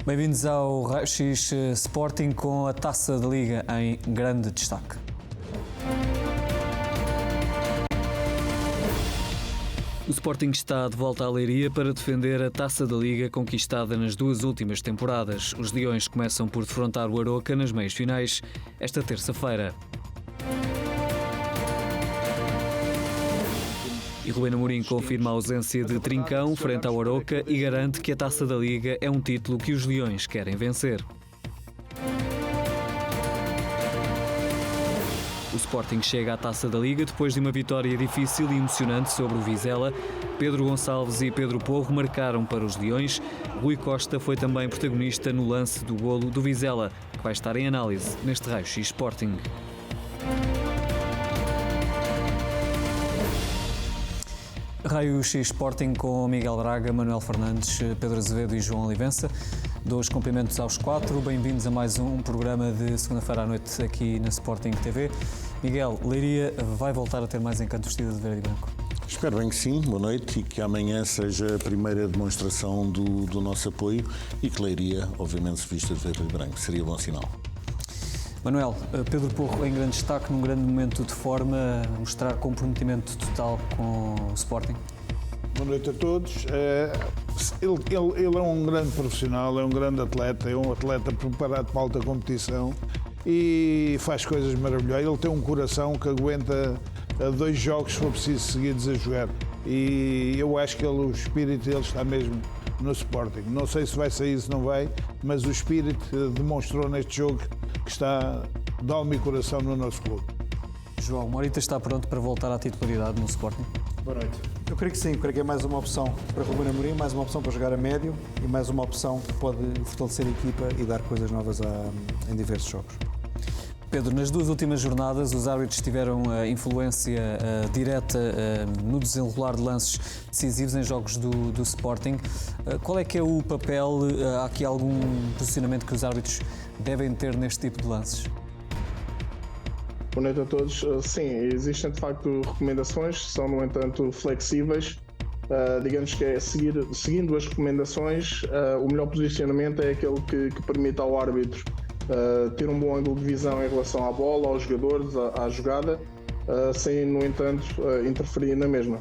Bem-vindos ao Raio-X Sporting com a Taça da Liga em grande destaque. O Sporting está de volta à Leiria para defender a Taça da Liga conquistada nas duas últimas temporadas. Os Leões começam por defrontar o Aroca nas meias finais esta terça-feira. E Rubén Amorim confirma a ausência de Trincão frente ao Aroca e garante que a Taça da Liga é um título que os Leões querem vencer. O Sporting chega à Taça da Liga depois de uma vitória difícil e emocionante sobre o Vizela. Pedro Gonçalves e Pedro Porro marcaram para os Leões. Rui Costa foi também protagonista no lance do golo do Vizela, que vai estar em análise neste Raio-X Sporting. Raio-X Sporting com Miguel Braga, Manuel Fernandes, Pedro Azevedo e João Olivença. Dois cumprimentos aos quatro. Bem-vindos a mais um programa de segunda-feira à noite aqui na Sporting TV. Miguel, Leiria vai voltar a ter mais encanto vestida de verde e branco? Espero bem que sim, boa noite, e que amanhã seja a primeira demonstração do nosso apoio e que Leiria, obviamente, se vista de verde e branco. Seria bom sinal. Manuel, Pedro Porro em grande destaque, num grande momento de forma, mostrar comprometimento total com o Sporting. Boa noite a todos. Ele é um grande profissional, é um grande atleta, é um atleta preparado para a alta competição e faz coisas maravilhosas. Ele tem um coração que aguenta 2 jogos, se for preciso, seguidos a jogar. E eu acho que o espírito dele está mesmo no Sporting. Não sei se vai sair, se não vai, mas o espírito demonstrou neste jogo que está de alma e coração no nosso clube. João, Morita está pronto para voltar à titularidade no Sporting? Boa noite. Eu creio que sim, creio que é mais uma opção para Rubén Amorim, mais uma opção para jogar a médio e mais uma opção que pode fortalecer a equipa e dar coisas novas em diversos jogos. Pedro, nas duas últimas jornadas os árbitros tiveram influência direta no desenrolar de lances decisivos em jogos do Sporting. Qual é que é o papel? Há aqui algum posicionamento que os árbitros devem ter neste tipo de lances? Boa noite a todos. Sim, existem de facto recomendações, são no entanto flexíveis. Digamos que é seguindo as recomendações, o melhor posicionamento é aquele que permite ao árbitro ter um bom ângulo de visão em relação à bola, aos jogadores, à jogada, sem no entanto interferir na mesma.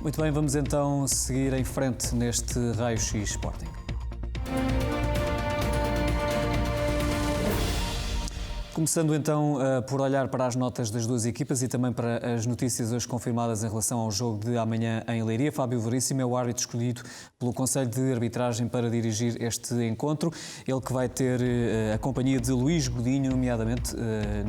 Muito bem, vamos então seguir em frente neste Raio-X Sporting. Começando então por olhar para as notas das duas equipas e também para as notícias hoje confirmadas em relação ao jogo de amanhã em Leiria. Fábio Veríssimo é o árbitro escolhido pelo Conselho de Arbitragem para dirigir este encontro. Ele que vai ter a companhia de Luís Godinho, nomeadamente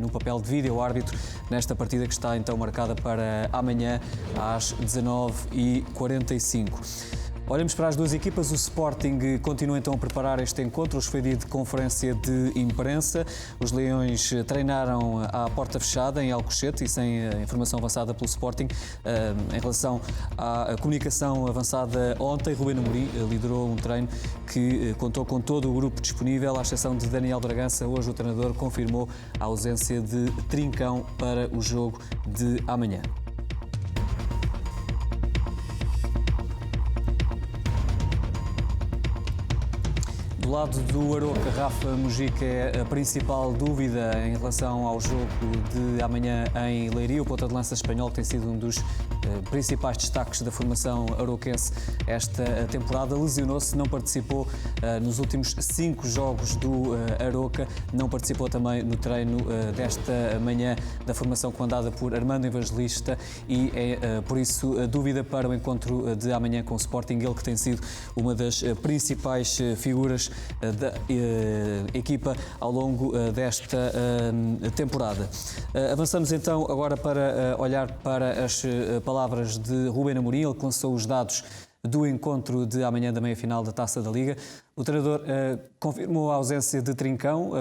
no papel de vídeo-árbitro, nesta partida que está então marcada para amanhã às 19h45. Olhamos para as duas equipas. O Sporting continua então a preparar este encontro. Hoje foi dia de conferência de imprensa. Os Leões treinaram à porta fechada em Alcochete e sem informação avançada pelo Sporting. Em relação à comunicação avançada ontem, Rubén Amorim liderou um treino que contou com todo o grupo disponível, à exceção de Daniel Bragança. Hoje o treinador confirmou a ausência de Trincão para o jogo de amanhã. Do lado do Aroca, Rafa Mujica é a principal dúvida em relação ao jogo de amanhã em Leiria. O ponta de lança espanhol tem sido um dos principais destaques da formação aroquense esta temporada. Lesionou-se, não participou nos últimos 5 jogos do Aroca, não participou também no treino desta manhã da formação comandada por Armando Evangelista e é por isso a dúvida para o encontro de amanhã com o Sporting, ele que tem sido uma das principais figuras da equipa ao longo desta temporada. Avançamos então agora para olhar para as palavras de Rubén Amorim. Ele que lançou os dados do encontro de amanhã da meia-final da Taça da Liga. O treinador confirmou a ausência de Trincão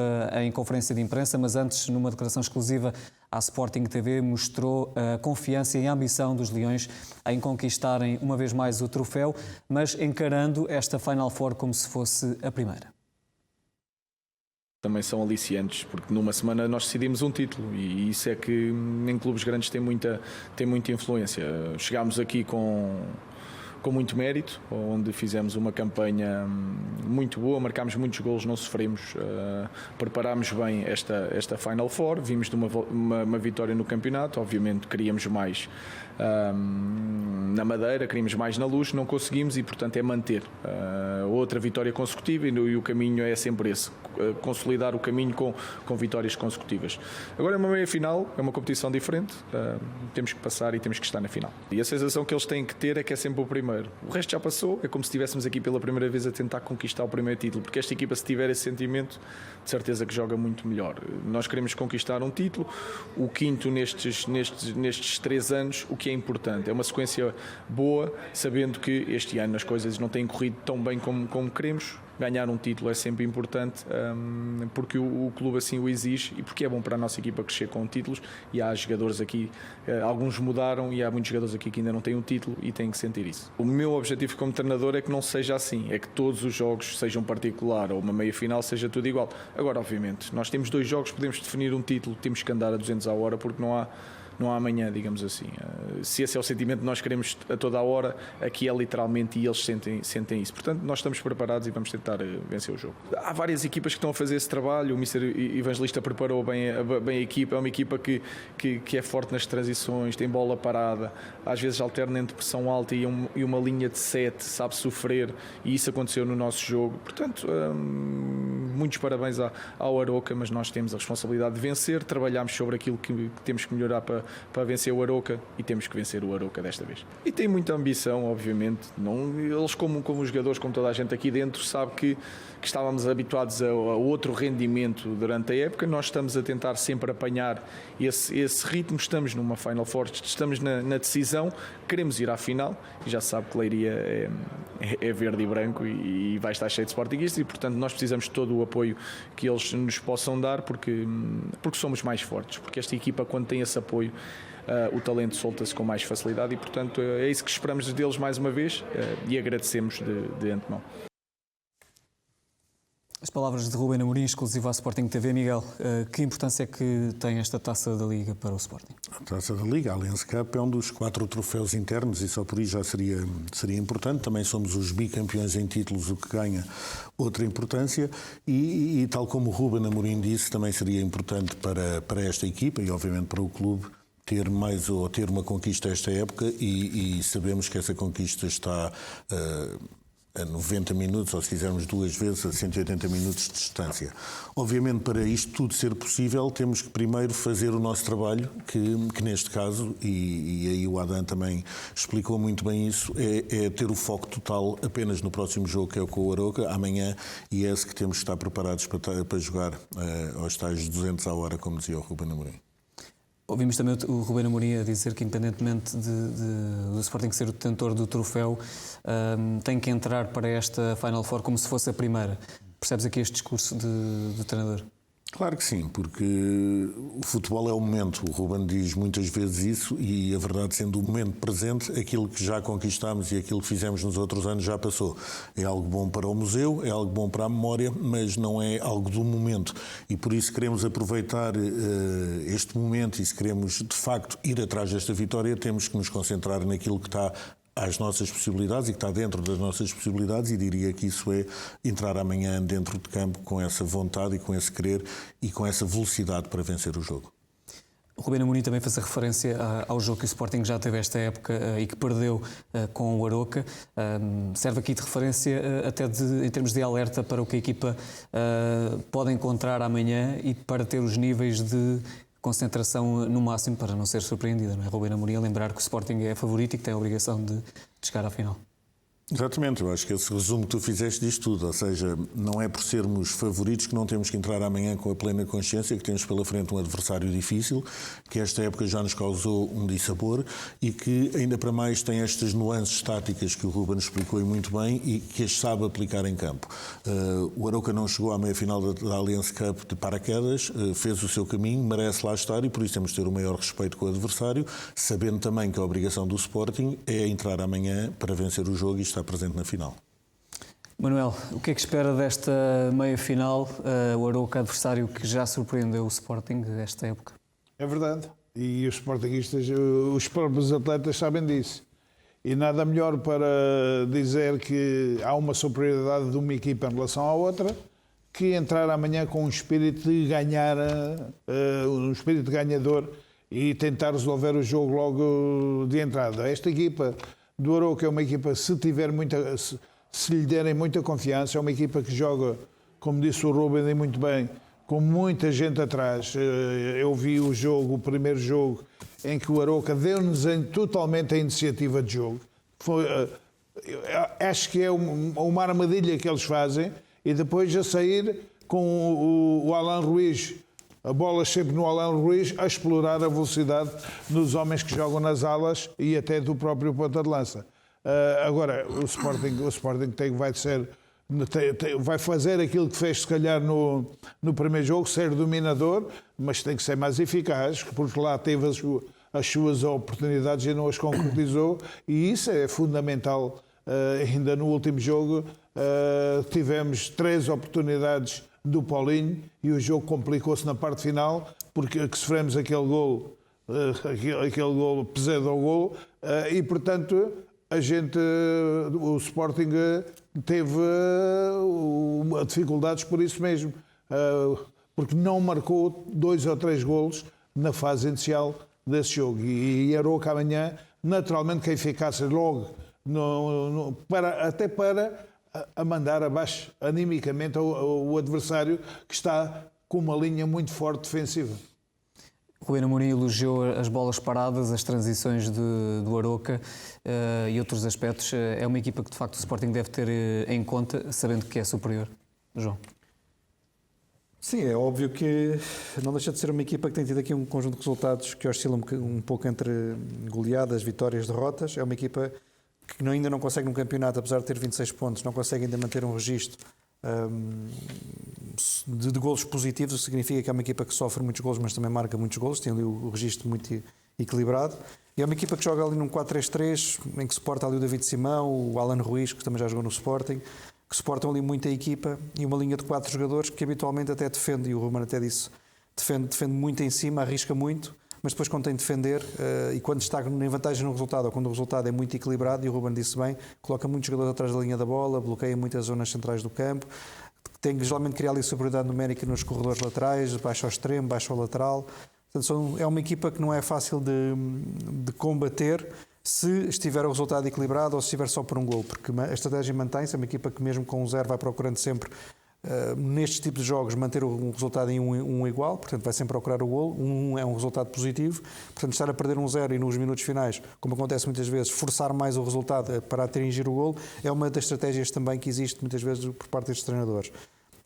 em conferência de imprensa, mas antes, numa declaração exclusiva à Sporting TV, mostrou a confiança e a ambição dos Leões em conquistarem uma vez mais o troféu, mas encarando esta Final Four como se fosse a primeira. Também são aliciantes, porque numa semana nós decidimos um título e isso é que em clubes grandes tem muita influência. Chegámos aqui com com muito mérito, onde fizemos uma campanha muito boa, marcámos muitos golos, não sofremos, preparámos bem esta Final Four, vimos de uma vitória no campeonato, obviamente queríamos mais na Madeira, queríamos mais na Luz, não conseguimos e portanto é manter outra vitória consecutiva e o caminho é sempre esse, consolidar o caminho com vitórias consecutivas. Agora é uma meia-final, é uma competição diferente, temos que passar e temos que estar na final. E a sensação que eles têm que ter é que é sempre o primeiro. O resto já passou, é como se estivéssemos aqui pela primeira vez a tentar conquistar o primeiro título, porque esta equipa, se tiver esse sentimento, de certeza que joga muito melhor. Nós queremos conquistar um título, o quinto nestes 3 anos, o que é importante. É uma sequência boa, sabendo que este ano as coisas não têm corrido tão bem como queremos. Ganhar um título é sempre importante, porque o clube assim o exige e porque é bom para a nossa equipa crescer com títulos, e há jogadores aqui, alguns mudaram e há muitos jogadores aqui que ainda não têm um título e têm que sentir isso. O meu objetivo como treinador é que não seja assim, é que todos os jogos sejam particular ou uma meia-final seja tudo igual. Agora, obviamente, nós temos 2 jogos, podemos definir um título, temos que andar a 200 à hora porque não há amanhã, digamos assim. Se esse é o sentimento que nós queremos a toda a hora, aqui é literalmente, e eles sentem isso. Portanto, nós estamos preparados e vamos tentar vencer o jogo. Há várias equipas que estão a fazer esse trabalho, o Mr. Evangelista preparou bem a equipa, é uma equipa que é forte nas transições, tem bola parada, às vezes alterna entre pressão alta e uma linha de 7, sabe sofrer, e isso aconteceu no nosso jogo. Portanto, muitos parabéns ao Aroca, mas nós temos a responsabilidade de vencer, trabalhamos sobre aquilo que temos que melhorar para vencer o Aroca e temos que vencer o Aroca desta vez. E tem muita ambição, obviamente. Eles, como os jogadores, como toda a gente aqui dentro, sabe que estávamos habituados a outro rendimento durante a época. Nós estamos a tentar sempre apanhar esse ritmo. Estamos numa Final Four, estamos na decisão, queremos ir à final. E já se sabe que Leiria é verde e branco e vai estar cheio de sportinguistas e, portanto, nós precisamos de todo o apoio que eles nos possam dar porque somos mais fortes. Porque esta equipa, quando tem esse apoio, o talento solta-se com mais facilidade e, portanto, é isso que esperamos deles mais uma vez e agradecemos de antemão. As palavras de Ruben Amorim, exclusivo à Sporting TV. Miguel, que importância é que tem esta Taça da Liga para o Sporting? A Taça da Liga, a Allianz Cup, é um dos 4 troféus internos e só por isso já seria importante. Também somos os bicampeões em títulos, o que ganha outra importância e tal como o Ruben Amorim disse, também seria importante para esta equipa e obviamente para o clube ter uma conquista esta época e sabemos que essa conquista está a 90 minutos, ou se quisermos 2 vezes, a 180 minutos de distância. Obviamente, para isto tudo ser possível, temos que primeiro fazer o nosso trabalho, que neste caso, e aí o Adam também explicou muito bem isso, é ter o foco total apenas no próximo jogo, que é o com o Aroca, amanhã, e é esse que temos que estar preparados para jogar aos tais 200 à hora, como dizia o Ruben Amorim. Ouvimos também o Ruben Amorim a dizer que, independentemente do Sporting ser o detentor do troféu, tem que entrar para esta Final Four como se fosse a primeira. Percebes aqui este discurso do treinador? Claro que sim, porque o futebol é o momento. O Ruben diz muitas vezes isso e a verdade, sendo o momento presente, aquilo que já conquistámos e aquilo que fizemos nos outros anos já passou. É algo bom para o museu, é algo bom para a memória, mas não é algo do momento. E por isso queremos aproveitar este momento e se queremos de facto ir atrás desta vitória, temos que nos concentrar naquilo que está às nossas possibilidades e que está dentro das nossas possibilidades, e diria que isso é entrar amanhã dentro de campo com essa vontade e com esse querer e com essa velocidade para vencer o jogo. O Ruben Amorim também fez a referência ao jogo que o Sporting já teve esta época e que perdeu com o Aroca. Serve aqui de referência até em termos de alerta para o que a equipa pode encontrar amanhã e para ter os níveis de concentração no máximo para não ser surpreendida, não é? Ruben Amorim a lembrar que o Sporting é favorito e que tem a obrigação de chegar à final. Exatamente, eu acho que esse resumo que tu fizeste diz tudo, ou seja, não é por sermos favoritos que não temos que entrar amanhã com a plena consciência que temos pela frente um adversário difícil, que esta época já nos causou um dissabor e que ainda para mais tem estas nuances táticas que o Ruben explicou muito bem e que as sabe aplicar em campo. O Aroca não chegou à meia-final da Allianz Cup de paraquedas, fez o seu caminho, merece lá estar e por isso temos de ter o maior respeito com o adversário, sabendo também que a obrigação do Sporting é entrar amanhã para vencer o jogo e estar presente na final. Manuel, o que é que espera desta meia-final? O Aroca, adversário que já surpreendeu o Sporting esta época. É verdade. E os sportinguistas, os próprios atletas sabem disso. E nada melhor para dizer que há uma superioridade de uma equipa em relação à outra que entrar amanhã com um espírito de ganhar, um espírito ganhador e tentar resolver o jogo logo de entrada. Esta equipa do Arouca é uma equipa, se lhe derem muita confiança, é uma equipa que joga, como disse o Ruben e muito bem, com muita gente atrás. Eu vi o jogo, o primeiro jogo, em que o Arouca deu-nos totalmente a iniciativa de jogo. Acho que é uma armadilha que eles fazem, e depois a sair com o Alan Ruiz, a bola sempre no Alan Ruiz, a explorar a velocidade dos homens que jogam nas alas e até do próprio ponta de lança. Agora, o Sporting vai fazer aquilo que fez, se calhar, no primeiro jogo, ser dominador, mas tem que ser mais eficaz, porque lá teve as suas oportunidades e não as concretizou, e isso é fundamental. Ainda no último jogo tivemos 3 oportunidades do Paulinho e o jogo complicou-se na parte final, porque sofremos aquele golo pesado ao golo, e portanto o Sporting teve dificuldades por isso mesmo, porque não marcou 2 ou 3 golos na fase inicial desse jogo. E Arouca amanhã, naturalmente, que a eficácia logo, até para a mandar abaixo animicamente o adversário, que está com uma linha muito forte defensiva. Ruben Amorim elogiou as bolas paradas, as transições do Arouca e outros aspectos. É uma equipa que, de facto, o Sporting deve ter em conta, sabendo que é superior. João? Sim, é óbvio que não deixa de ser uma equipa que tem tido aqui um conjunto de resultados que oscilam um pouco entre goleadas, vitórias, derrotas. É uma equipa que ainda não consegue no campeonato, apesar de ter 26 pontos, não consegue ainda manter um registro de golos positivos, o que significa que é uma equipa que sofre muitos golos, mas também marca muitos golos, tem ali o registro muito equilibrado. E é uma equipa que joga ali num 4-3-3, em que suporta ali o David Simão, o Alan Ruiz, que também já jogou no Sporting, que suportam ali muita equipa, e uma linha de 4 jogadores que habitualmente até defende, e o Ruben até disse, defende muito em cima, arrisca muito, mas depois quando tem de defender, e quando está em vantagem no resultado, ou quando o resultado é muito equilibrado, e o Ruben disse bem, coloca muitos jogadores atrás da linha da bola, bloqueia muitas zonas centrais do campo, tem que geralmente criar ali superioridade numérica nos corredores laterais, baixo ao extremo, baixo ao lateral. Portanto, é uma equipa que não é fácil de combater se estiver o resultado equilibrado ou se estiver só por um gol, porque a estratégia mantém-se, é uma equipa que mesmo com 0 vai procurando sempre, nestes tipos de jogos, manter um resultado em 1 igual, portanto vai sempre procurar o golo. 1 é um resultado positivo, portanto estar a perder 1-0 e nos minutos finais, como acontece muitas vezes, forçar mais o resultado para atingir o golo, é uma das estratégias também que existe muitas vezes por parte destes treinadores.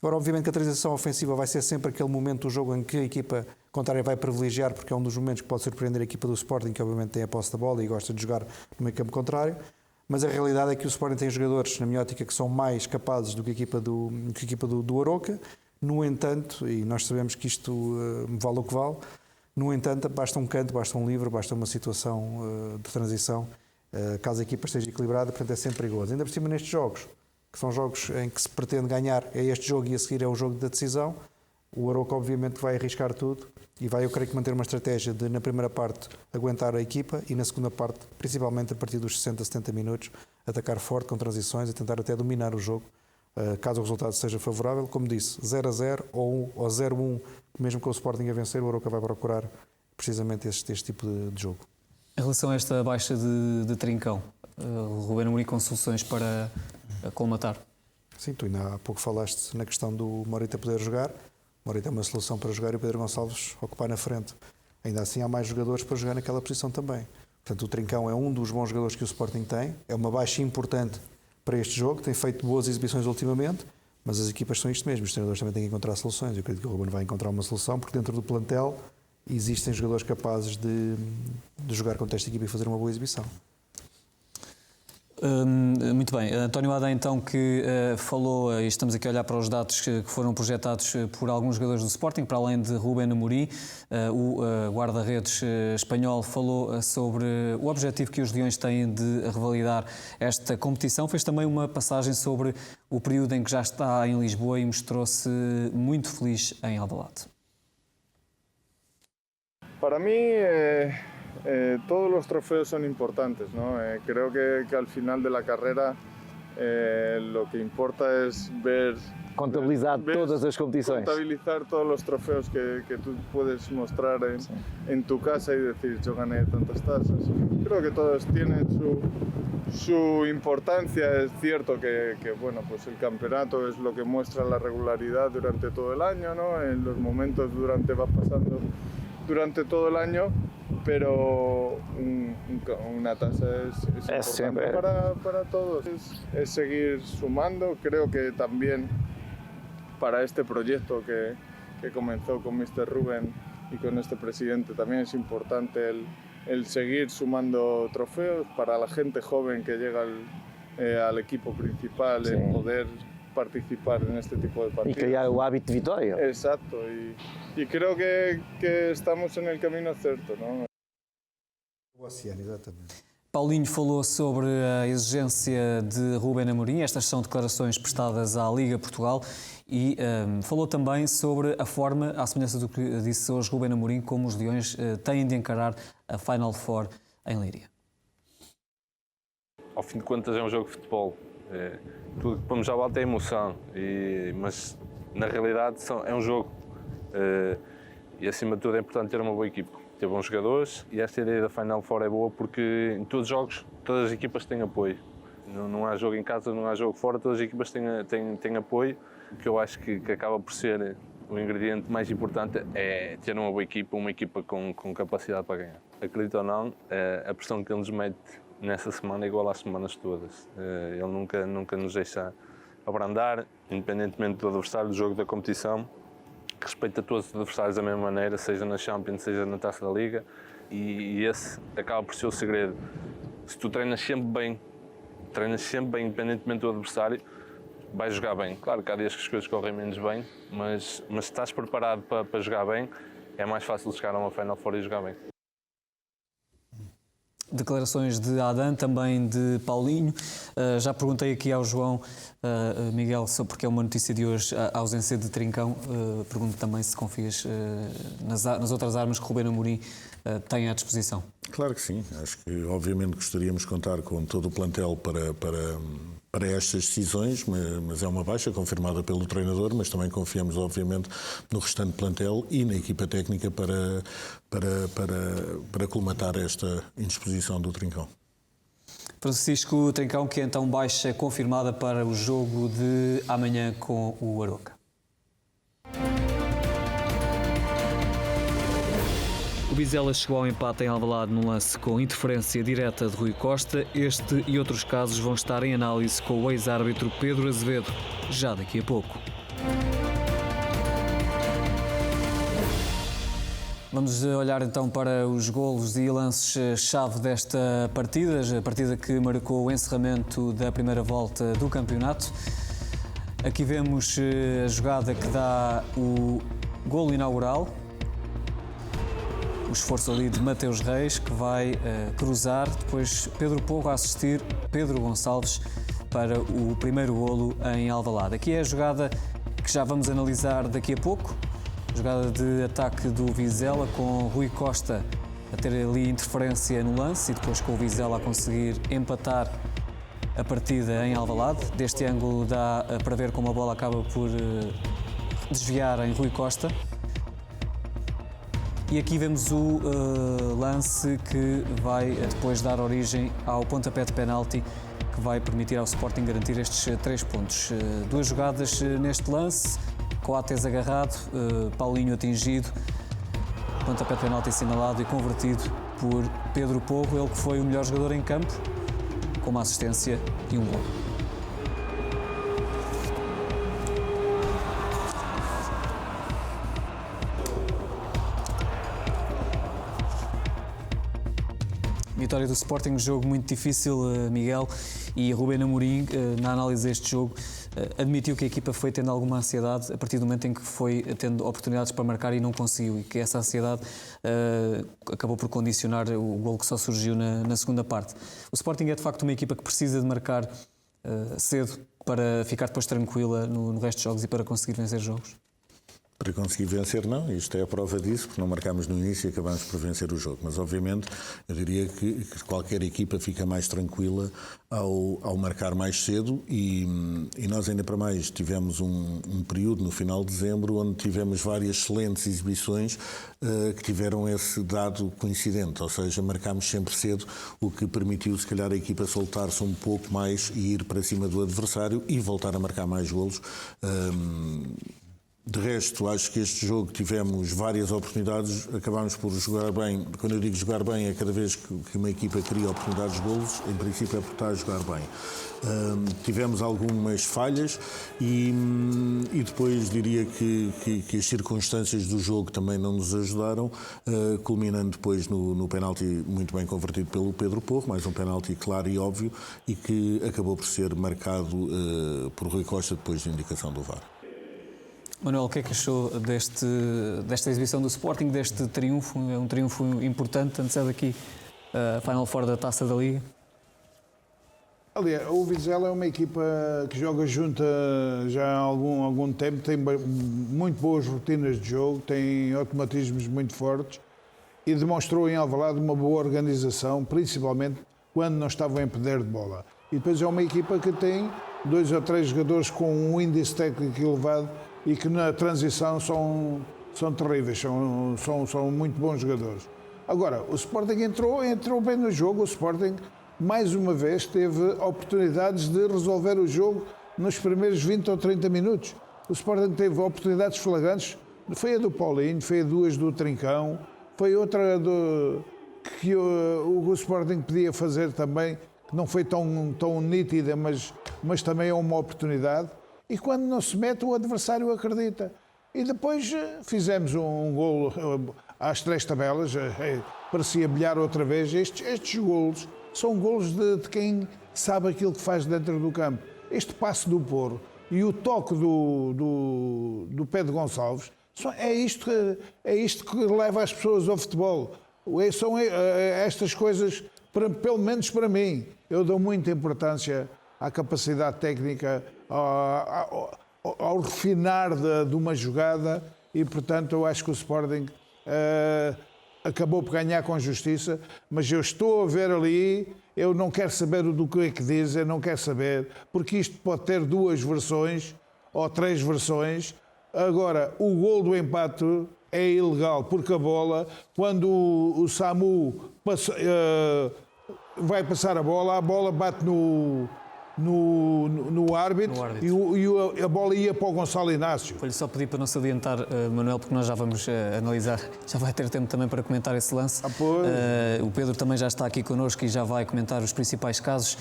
Agora, obviamente que a transição ofensiva vai ser sempre aquele momento do jogo em que a equipa contrária vai privilegiar, porque é um dos momentos que pode surpreender a equipa do Sporting, que obviamente tem a posse da bola e gosta de jogar no meio campo contrário. Mas a realidade é que o Sporting tem jogadores, na minha ótica, que são mais capazes do que a equipa do Arouca. No entanto, e nós sabemos que isto vale o que vale, no entanto, basta um canto, basta um livre, basta uma situação de transição, caso a equipa esteja equilibrada, portanto é sempre perigoso. Ainda por cima nestes jogos, que são jogos em que se pretende ganhar, é este jogo e a seguir é o jogo da decisão, o Arouca obviamente vai arriscar tudo e vai, eu creio que, manter uma estratégia de, na primeira parte, aguentar a equipa e na segunda parte, principalmente a partir dos 60, 70 minutos, atacar forte com transições e tentar até dominar o jogo, caso o resultado seja favorável. Como disse, 0-0 ou 0-1, mesmo com o Sporting a vencer, o Arouca vai procurar precisamente este tipo de jogo. Em relação a esta baixa de Trincão, o Ruben Amorim com soluções para colmatar? Sim, tu ainda há pouco falaste na questão do Morita poder jogar. O Morita é uma solução para jogar e o Pedro Gonçalves ocupar na frente. Ainda assim há mais jogadores para jogar naquela posição também. Portanto, o Trincão é um dos bons jogadores que o Sporting tem, é uma baixa importante para este jogo, tem feito boas exibições ultimamente, mas as equipas são isto mesmo, os treinadores também têm que encontrar soluções. Eu acredito que o Ruben vai encontrar uma solução, porque dentro do plantel existem jogadores capazes de jogar contra esta equipa e fazer uma boa exibição. Muito bem, António Adá então que falou, e estamos aqui a olhar para os dados que foram projetados por alguns jogadores do Sporting, para além de Ruben Amorim, o guarda-redes espanhol falou sobre o objetivo que os Leões têm de revalidar esta competição, fez também uma passagem sobre o período em que já está em Lisboa e mostrou-se muito feliz em Alvalade. Para mí todos los trofeos son importantes, ¿no? Creo que al final de la carrera lo que importa es ver... Contabilizar todas as competições. Contabilizar todos los trofeos que tú puedes mostrar en tu casa y decir, yo gané tantas tazas. Creo que todos tienen su importancia. Es cierto que bueno, pues el campeonato es lo que muestra la regularidad durante todo el año, ¿no? En los momentos va pasando durante todo el año, pero una taza es importante para todos. Es seguir sumando. Creo que también para este proyecto que comenzó con Mr. Rubén y con este presidente también es importante el seguir sumando trofeos para la gente joven que llega al equipo principal, el poder participar en este tipo de partidos. Y crear el hábito de vitória. Exacto, y creo que estamos en el camino cierto, ¿no? O oceano, exatamente. Paulinho falou sobre a exigência de Rubén Amorim, estas são declarações prestadas à Liga Portugal, e falou também sobre a forma, à semelhança do que disse hoje Rubén Amorim, como os Leões têm de encarar a Final Four em Leiria. Ao fim de contas é um jogo de futebol, tudo que pomos à volta é emoção, mas na realidade é um jogo e acima de tudo é importante ter uma boa equipa. Ter bons jogadores e esta ideia da Final Four é boa porque em todos os jogos todas as equipas têm apoio. Não há jogo em casa, não há jogo fora, todas as equipas têm apoio. O que eu acho que acaba por ser o ingrediente mais importante é ter uma boa equipa, uma equipa com capacidade para ganhar. Acredito ou não, a pressão que ele nos mete nessa semana é igual às semanas todas. Ele nunca nos deixa abrandar, independentemente do adversário, do jogo, da competição. Respeita todos os adversários da mesma maneira, seja na Champions, seja na Taça da Liga, e esse acaba por ser o segredo. Se tu treinas sempre bem, independentemente do adversário, vais jogar bem. Claro que há dias que as coisas correm menos bem, mas se estás preparado para jogar bem, é mais fácil chegar a uma Final Four e jogar bem. Declarações de Adam, também de Paulinho. Já perguntei aqui ao João Miguel, só porque é uma notícia de hoje, a ausência de Trincão. Pergunto também se confias nas outras armas que Rubén Amorim tem à disposição. Claro que sim. Acho que, obviamente, gostaríamos de contar com todo o plantel para estas decisões, mas é uma baixa confirmada pelo treinador, mas também confiamos, obviamente, no restante plantel e na equipa técnica para colmatar esta indisposição do Trincão. Francisco Trincão, que é então baixa confirmada para o jogo de amanhã com o Aroca. O Vizela chegou ao empate em Alvalade no lance com interferência direta de Rui Costa. Este e outros casos vão estar em análise com o ex-árbitro Pedro Azevedo, já daqui a pouco. Vamos olhar então para os golos e lances-chave desta partida, a partida que marcou o encerramento da primeira volta do campeonato. Aqui vemos a jogada que dá o golo inaugural. O esforço ali de Mateus Reis, que vai cruzar, depois Pedro Porro a assistir Pedro Gonçalves para o primeiro golo em Alvalade. Aqui é a jogada que já vamos analisar daqui a pouco, jogada de ataque do Vizela, com Rui Costa a ter ali interferência no lance e depois com o Vizela a conseguir empatar a partida em Alvalade. Deste ângulo dá para ver como a bola acaba por desviar em Rui Costa. E aqui vemos o lance que vai depois dar origem ao pontapé de penalti, que vai permitir ao Sporting garantir estes 3 pontos. Duas jogadas neste lance, Coates agarrado, Paulinho atingido, pontapé de penalti assinalado e convertido por Pedro Porro, ele que foi o melhor jogador em campo, com uma assistência e um gol. Vitória do Sporting, um jogo muito difícil, Miguel, e Rubén Amorim, na análise deste jogo, admitiu que a equipa foi tendo alguma ansiedade a partir do momento em que foi tendo oportunidades para marcar e não conseguiu, e que essa ansiedade acabou por condicionar o gol que só surgiu na segunda parte. O Sporting é de facto uma equipa que precisa de marcar cedo para ficar depois tranquila no resto dos jogos e para conseguir vencer jogos? para conseguir vencer, não. Isto é a prova disso, porque não marcámos no início e acabámos por vencer o jogo. Mas, obviamente, eu diria que qualquer equipa fica mais tranquila ao marcar mais cedo e nós, ainda para mais, tivemos um período no final de dezembro onde tivemos várias excelentes exibições que tiveram esse dado coincidente, ou seja, marcámos sempre cedo, o que permitiu, se calhar, a equipa soltar-se um pouco mais e ir para cima do adversário e voltar a marcar mais golos. De resto, acho que este jogo tivemos várias oportunidades, acabámos por jogar bem. Quando eu digo jogar bem, é cada vez que uma equipa cria oportunidades de golos, em princípio é por estar a jogar bem. Tivemos algumas falhas e depois diria que as circunstâncias do jogo também não nos ajudaram, culminando depois no penalti muito bem convertido pelo Pedro Porro, mais um penalti claro e óbvio, e que acabou por ser marcado por Rui Costa depois da indicação do VAR. Manuel, o que é que achou desta exibição do Sporting, deste triunfo? É um triunfo importante, antecede aqui a Final Four da Taça da Liga. Aliás, o Vizela é uma equipa que joga junta já há algum tempo, tem muito boas rotinas de jogo, tem automatismos muito fortes e demonstrou em Alvalade uma boa organização, principalmente quando não estavam em poder de bola. E depois é uma equipa que tem 2 ou 3 jogadores com um índice técnico elevado e que na transição são terríveis, são muito bons jogadores. Agora, o Sporting entrou bem no jogo, o Sporting mais uma vez teve oportunidades de resolver o jogo nos primeiros 20 ou 30 minutos. O Sporting teve oportunidades flagrantes, foi a do Paulinho, foi a 2 do Trincão, foi outra que o Sporting podia fazer também, que não foi tão nítida, mas também é uma oportunidade. E quando não se mete, o adversário acredita. E depois fizemos um golo às 3 tabelas, parecia bilhar outra vez. Estes golos são golos de quem sabe aquilo que faz dentro do campo. Este passe do Porro e o toque do Pedro Gonçalves, é isto que leva as pessoas ao futebol. São estas coisas, pelo menos para mim, eu dou muita importância à capacidade técnica, ao refinar de uma jogada e, portanto, eu acho que o Sporting acabou por ganhar com justiça, mas eu estou a ver ali, eu não quero saber do que é que dizem, não quero saber, porque isto pode ter 2 versões ou 3 versões. Agora, o gol do empate é ilegal, porque a bola, quando o Samu vai passar a bola bate no árbitro, e a bola ia para o Gonçalo Inácio. Vou-lhe só pedir para não se adiantar, Manuel, porque nós já vamos analisar, já vai ter tempo também para comentar esse lance. O Pedro também já está aqui connosco e já vai comentar os principais casos.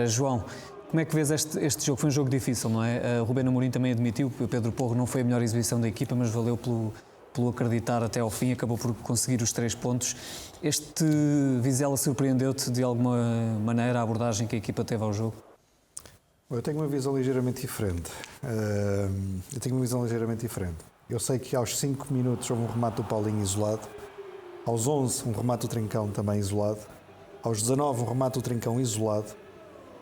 João, como é que vês este jogo? Foi um jogo difícil, não é? O Rubén Amorim também admitiu que o Pedro Porro não foi a melhor exibição da equipa, mas valeu pelo acreditar até ao fim, acabou por conseguir os 3 pontos. Este Vizela surpreendeu-te de alguma maneira a abordagem que a equipa teve ao jogo? Eu tenho uma visão ligeiramente diferente. Eu sei que aos 5 minutos houve um remate do Paulinho isolado, aos 11 um remate do Trincão também isolado, aos 19 um remate do Trincão isolado,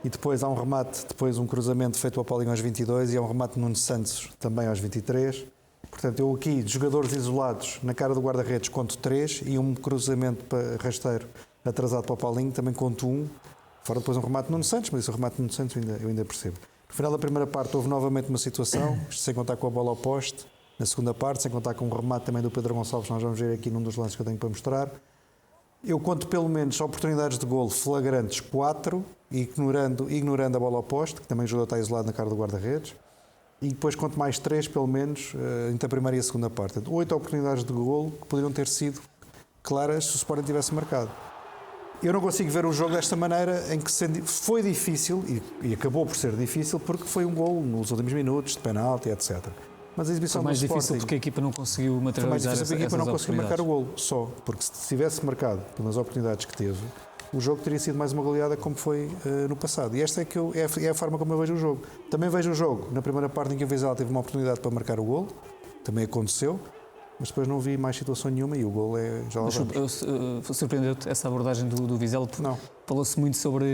e depois há um remate, um cruzamento feito ao Paulinho aos 22 e há um remate de Nuno Santos também aos 23. Portanto, eu aqui, de jogadores isolados na cara do guarda-redes, conto 3 e um cruzamento rasteiro atrasado para o Paulinho também conto 1. Fora depois um remate de Nuno Santos, mas esse remate de Nuno Santos eu ainda percebo. No final da primeira parte houve novamente uma situação, sem contar com a bola ao poste. Na segunda parte, sem contar com um remate também do Pedro Gonçalves, nós vamos ver aqui num dos lances que eu tenho para mostrar. Eu conto pelo menos oportunidades de golo flagrantes 4, ignorando a bola ao poste, que também ajuda a estar isolado na cara do guarda-redes. E depois conto mais 3, pelo menos, entre a primeira e a segunda parte. 8 oportunidades de golo que poderiam ter sido claras se o Sporting tivesse marcado. Eu não consigo ver o jogo desta maneira, em que foi difícil, e acabou por ser difícil, porque foi um golo nos últimos minutos, de penalti, etc. Mas a exibição foi mais do Sporting, difícil porque a equipa não conseguiu materializar essas oportunidades. A equipa não conseguiu marcar o golo, só. Porque se tivesse marcado pelas oportunidades que teve, o jogo teria sido mais uma goleada como foi no passado. E esta é a forma como eu vejo o jogo. Também vejo o jogo, na primeira parte em que o Vizela teve uma oportunidade para marcar o golo, também aconteceu. mas depois não vi mais situação nenhuma e o gol é já lá vamos. Surpreendeu-te essa abordagem do Vizela? Não. Falou-se muito sobre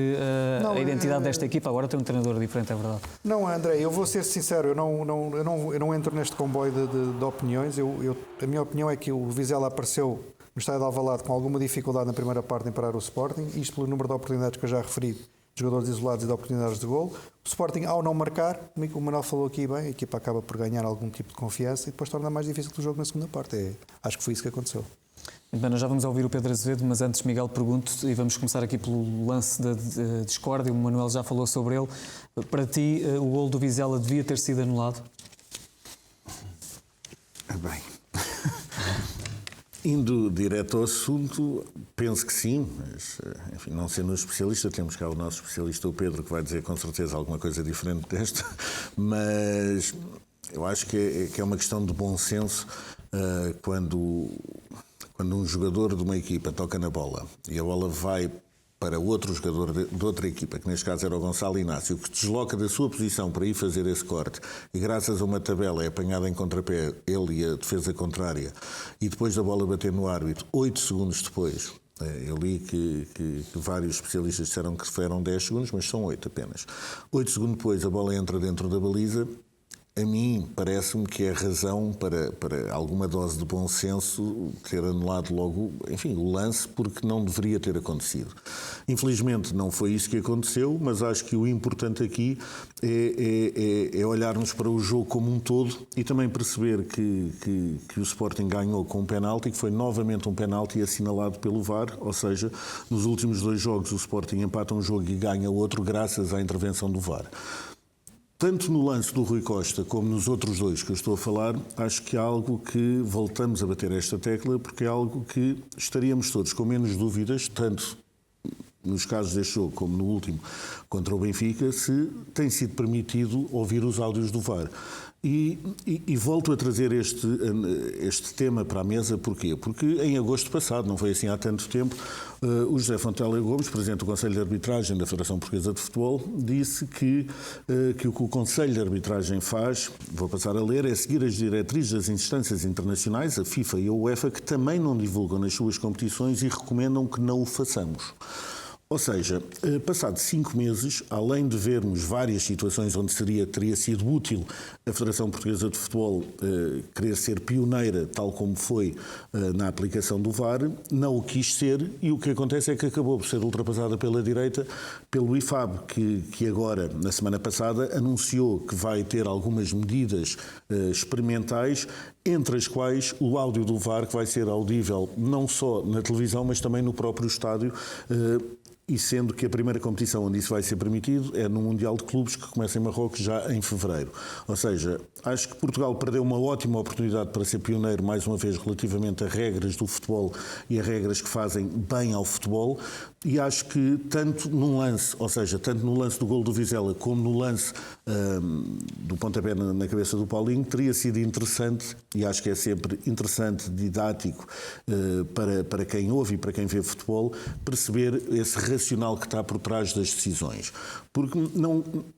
a identidade desta equipa, agora tem um treinador diferente, é verdade. Não, André, eu vou ser sincero, eu não entro neste comboio de opiniões. A minha opinião é que o Vizela apareceu no estádio de Alvalade com alguma dificuldade na primeira parte em parar o Sporting, isto pelo número de oportunidades que eu já referi, de jogadores isolados e de oportunidades de golo. O Sporting, ao não marcar, como o Manuel falou aqui bem, a equipa acaba por ganhar algum tipo de confiança e depois torna mais difícil o jogo na segunda parte. Acho que foi isso que aconteceu. Bem, nós já vamos ouvir o Pedro Azevedo, mas antes, Miguel, pergunto, e vamos começar aqui pelo lance da discórdia, o Manuel já falou sobre ele. Para ti, o golo do Vizela devia ter sido anulado? Bem, indo direto ao assunto, penso que sim, mas, enfim, não sendo um especialista, temos cá o nosso especialista, o Pedro, que vai dizer com certeza alguma coisa diferente desta, mas eu acho que é uma questão de bom senso quando um jogador de uma equipa toca na bola e a bola vai para outro jogador de outra equipa, que neste caso era o Gonçalo Inácio, que desloca da sua posição para ir fazer esse corte e graças a uma tabela é apanhado em contrapé, ele e a defesa contrária, e depois da bola bater no árbitro, 8 segundos depois, eu li que vários especialistas disseram que foram 10 segundos, mas são 8 apenas. 8 segundos depois a bola entra dentro da baliza. A mim parece-me que é razão para alguma dose de bom senso ter anulado logo, enfim, o lance, porque não deveria ter acontecido. Infelizmente não foi isso que aconteceu, mas acho que o importante aqui é olharmos para o jogo como um todo e também perceber que o Sporting ganhou com um penalti, que foi novamente um penalti assinalado pelo VAR, ou seja, nos últimos 2 jogos o Sporting empata um jogo e ganha outro graças à intervenção do VAR. Tanto no lance do Rui Costa como nos outros 2 que eu estou a falar, acho que é algo que voltamos a bater esta tecla, porque é algo que estaríamos todos com menos dúvidas, tanto nos casos deste jogo como no último contra o Benfica, se tem sido permitido ouvir os áudios do VAR. E volto a trazer este tema para a mesa, porquê? Porque em agosto passado, não foi assim há tanto tempo, o José Fontela Gomes, Presidente do Conselho de Arbitragem da Federação Portuguesa de Futebol, disse que o que o Conselho de Arbitragem faz, vou passar a ler, é seguir as diretrizes das instâncias internacionais, a FIFA e a UEFA, que também não divulgam nas suas competições e recomendam que não o façamos. Ou seja, passados 5 meses, além de vermos várias situações onde teria sido útil a Federação Portuguesa de Futebol querer ser pioneira, tal como foi na aplicação do VAR, não o quis ser e o que acontece é que acabou por ser ultrapassada pela direita, pelo IFAB, que agora, na semana passada, anunciou que vai ter algumas medidas experimentais, entre as quais o áudio do VAR, que vai ser audível não só na televisão, mas também no próprio estádio, e sendo que a primeira competição onde isso vai ser permitido é no Mundial de Clubes, que começa em Marrocos já em fevereiro. Ou seja, acho que Portugal perdeu uma ótima oportunidade para ser pioneiro, mais uma vez, relativamente a regras do futebol e a regras que fazem bem ao futebol, e acho que tanto num lance, ou seja, tanto no lance do golo do Vizela como no lance do pontapé na cabeça do Paulinho, teria sido interessante, e acho que é sempre interessante, didático, para quem ouve e para quem vê futebol, perceber esse racional que está por trás das decisões. Porque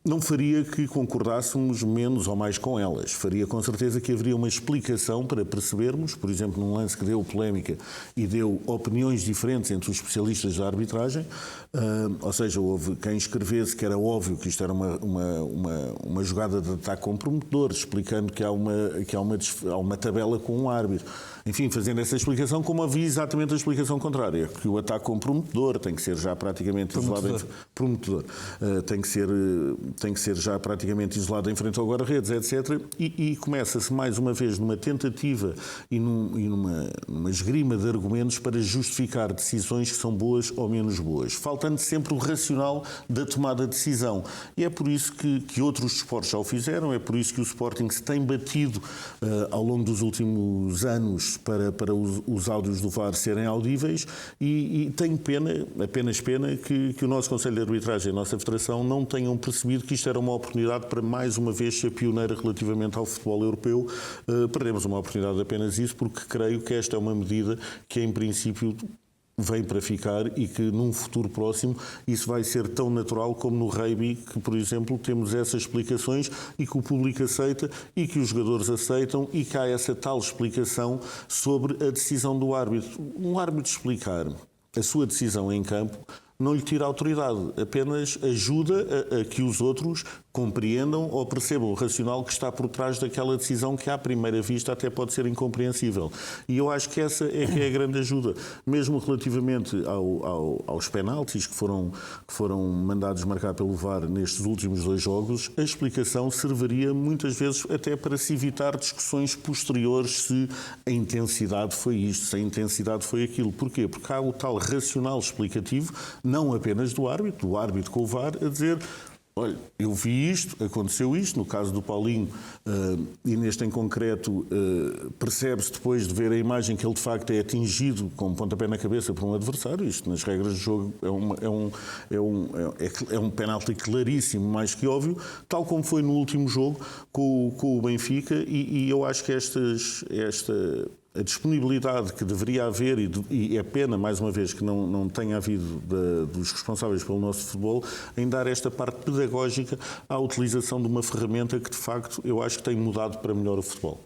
não faria que concordássemos menos ou mais com elas. Faria com certeza que haveria uma explicação para percebermos, por exemplo, num lance que deu polémica e deu opiniões diferentes entre os especialistas da arbitragem, ou seja, houve quem escrevesse que era óbvio que isto era uma jogada de ataque comprometedor, explicando que há uma tabela com um árbitro. Enfim, fazendo essa explicação, como havia exatamente a explicação contrária, que o ataque comprometedor tem que ser já praticamente isolado. Prometedor. Tem que ser já praticamente isolado em frente ao guarda-redes, etc. E começa-se mais uma vez numa tentativa e numa esgrima de argumentos para justificar decisões que são boas ou menos boas, faltando sempre o racional da tomada de decisão. E é por isso que outros esportes já o fizeram, é por isso que o Sporting se tem batido ao longo dos últimos anos para os áudios do VAR serem audíveis e tenho apenas pena que o nosso Conselho de Arbitragem e a nossa Federação não tenham percebido que isto era uma oportunidade para mais uma vez ser pioneira relativamente ao futebol europeu. Perdemos uma oportunidade de apenas isso, porque creio que esta é uma medida que em princípio vem para ficar e que num futuro próximo isso vai ser tão natural como no rugby, que, por exemplo, temos essas explicações e que o público aceita e que os jogadores aceitam e que há essa tal explicação sobre a decisão do árbitro. Um árbitro explicar a sua decisão em campo não lhe tira autoridade, apenas ajuda a que os outros compreendam ou percebam o racional que está por trás daquela decisão que, à primeira vista, até pode ser incompreensível. E eu acho que essa é que é a grande ajuda. Mesmo relativamente aos penaltis que foram mandados marcar pelo VAR nestes últimos 2 jogos, a explicação serviria muitas vezes até para se evitar discussões posteriores se a intensidade foi isto, se a intensidade foi aquilo. Porquê? Porque há o tal racional explicativo, não apenas do árbitro com o VAR, a dizer: olha, eu vi isto, aconteceu isto, no caso do Paulinho, e neste em concreto, percebe-se depois de ver a imagem que ele de facto é atingido com um pontapé na cabeça por um adversário. Isto, nas regras do jogo, é um penalti claríssimo, mais que óbvio, tal como foi no último jogo com o Benfica, e eu acho que a disponibilidade que deveria haver, e é pena, mais uma vez, que não tenha havido dos responsáveis pelo nosso futebol, em dar esta parte pedagógica à utilização de uma ferramenta que, de facto, eu acho que tem mudado para melhor o futebol.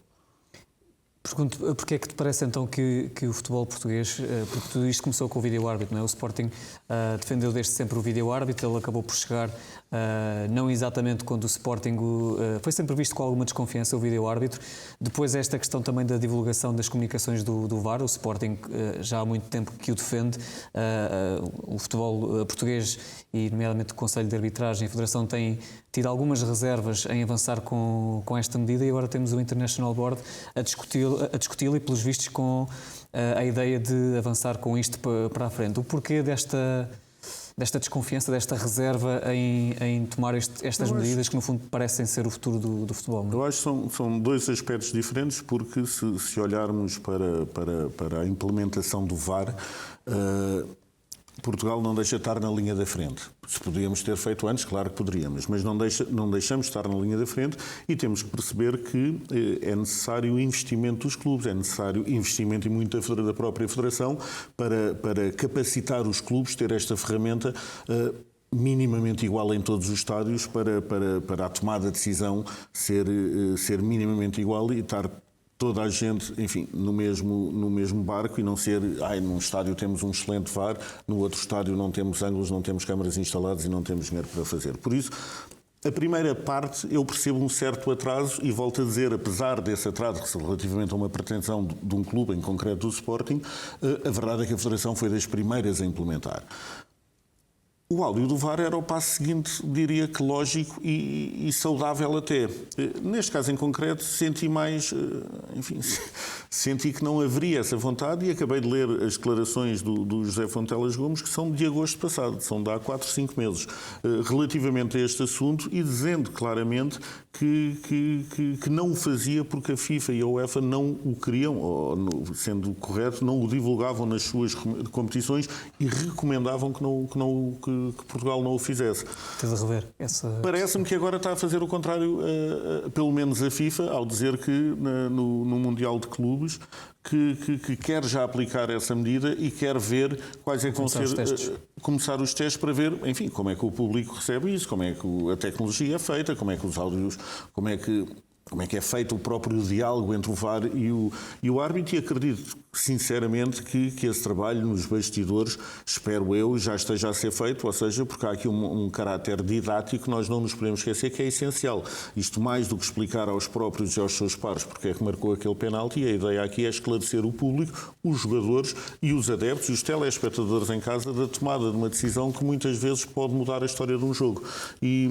Pergunto, porque é que te parece então que o futebol português, porque tudo isto começou com o vídeo-árbitro, não é? O Sporting defendeu desde sempre o vídeo-árbitro, ele acabou por chegar, não exatamente quando o Sporting foi sempre visto com alguma desconfiança o vídeo-árbitro. Depois esta questão também da divulgação das comunicações do VAR, o Sporting já há muito tempo que o defende, o futebol português e nomeadamente o Conselho de Arbitragem e a Federação têm tido algumas reservas em avançar com esta medida, e agora temos o International Board a discuti-la e, pelos vistos, com a ideia de avançar com isto para a frente. O porquê desta desconfiança, desta reserva em tomar estas medidas que, no fundo, parecem ser o futuro do futebol? Não é? Eu acho que são 2 aspectos diferentes, porque se olharmos para a implementação do VAR, Portugal não deixa estar na linha da frente. Se podíamos ter feito antes, claro que poderíamos, mas não deixamos estar na linha da frente, e temos que perceber que é necessário investimento dos clubes, é necessário investimento e muito da própria Federação para capacitar os clubes, ter esta ferramenta minimamente igual em todos os estádios, para a tomada de decisão ser minimamente igual e estar toda a gente, enfim, no mesmo barco, e não ser, num estádio temos um excelente VAR, no outro estádio não temos ângulos, não temos câmaras instaladas e não temos dinheiro para fazer. Por isso, a primeira parte, eu percebo um certo atraso, e volto a dizer, apesar desse atraso relativamente a uma pretensão de um clube, em concreto do Sporting, a verdade é que a Federação foi das primeiras a implementar. O áudio do VAR era o passo seguinte, diria que lógico e saudável até. Neste caso em concreto, senti que não haveria essa vontade, e acabei de ler as declarações do José Fontelas Gomes, que são de agosto passado, são de há 4, 5 meses, relativamente a este assunto, e dizendo claramente que não o fazia porque a FIFA e a UEFA não o queriam, ou, sendo correto, não o divulgavam nas suas competições e recomendavam que Portugal não o fizesse. Tens a rever essa... Parece-me que agora está a fazer o contrário, pelo menos a FIFA, ao dizer que no Mundial de Clubes que quer já aplicar essa medida e quer ver quais é que vão ser começar os testes para ver, enfim, como é que o público recebe isso, como é que a tecnologia é feita, como é que os áudios, como é que é feito o próprio diálogo entre o VAR e o árbitro, e acredito sinceramente que esse trabalho nos bastidores, espero eu, já esteja a ser feito, ou seja, porque há aqui um caráter didático que nós não nos podemos esquecer, que é essencial. Isto, mais do que explicar aos próprios e aos seus pares porque é que marcou aquele penalti, a ideia aqui é esclarecer o público, os jogadores e os adeptos e os telespectadores em casa da tomada de uma decisão que muitas vezes pode mudar a história de um jogo. E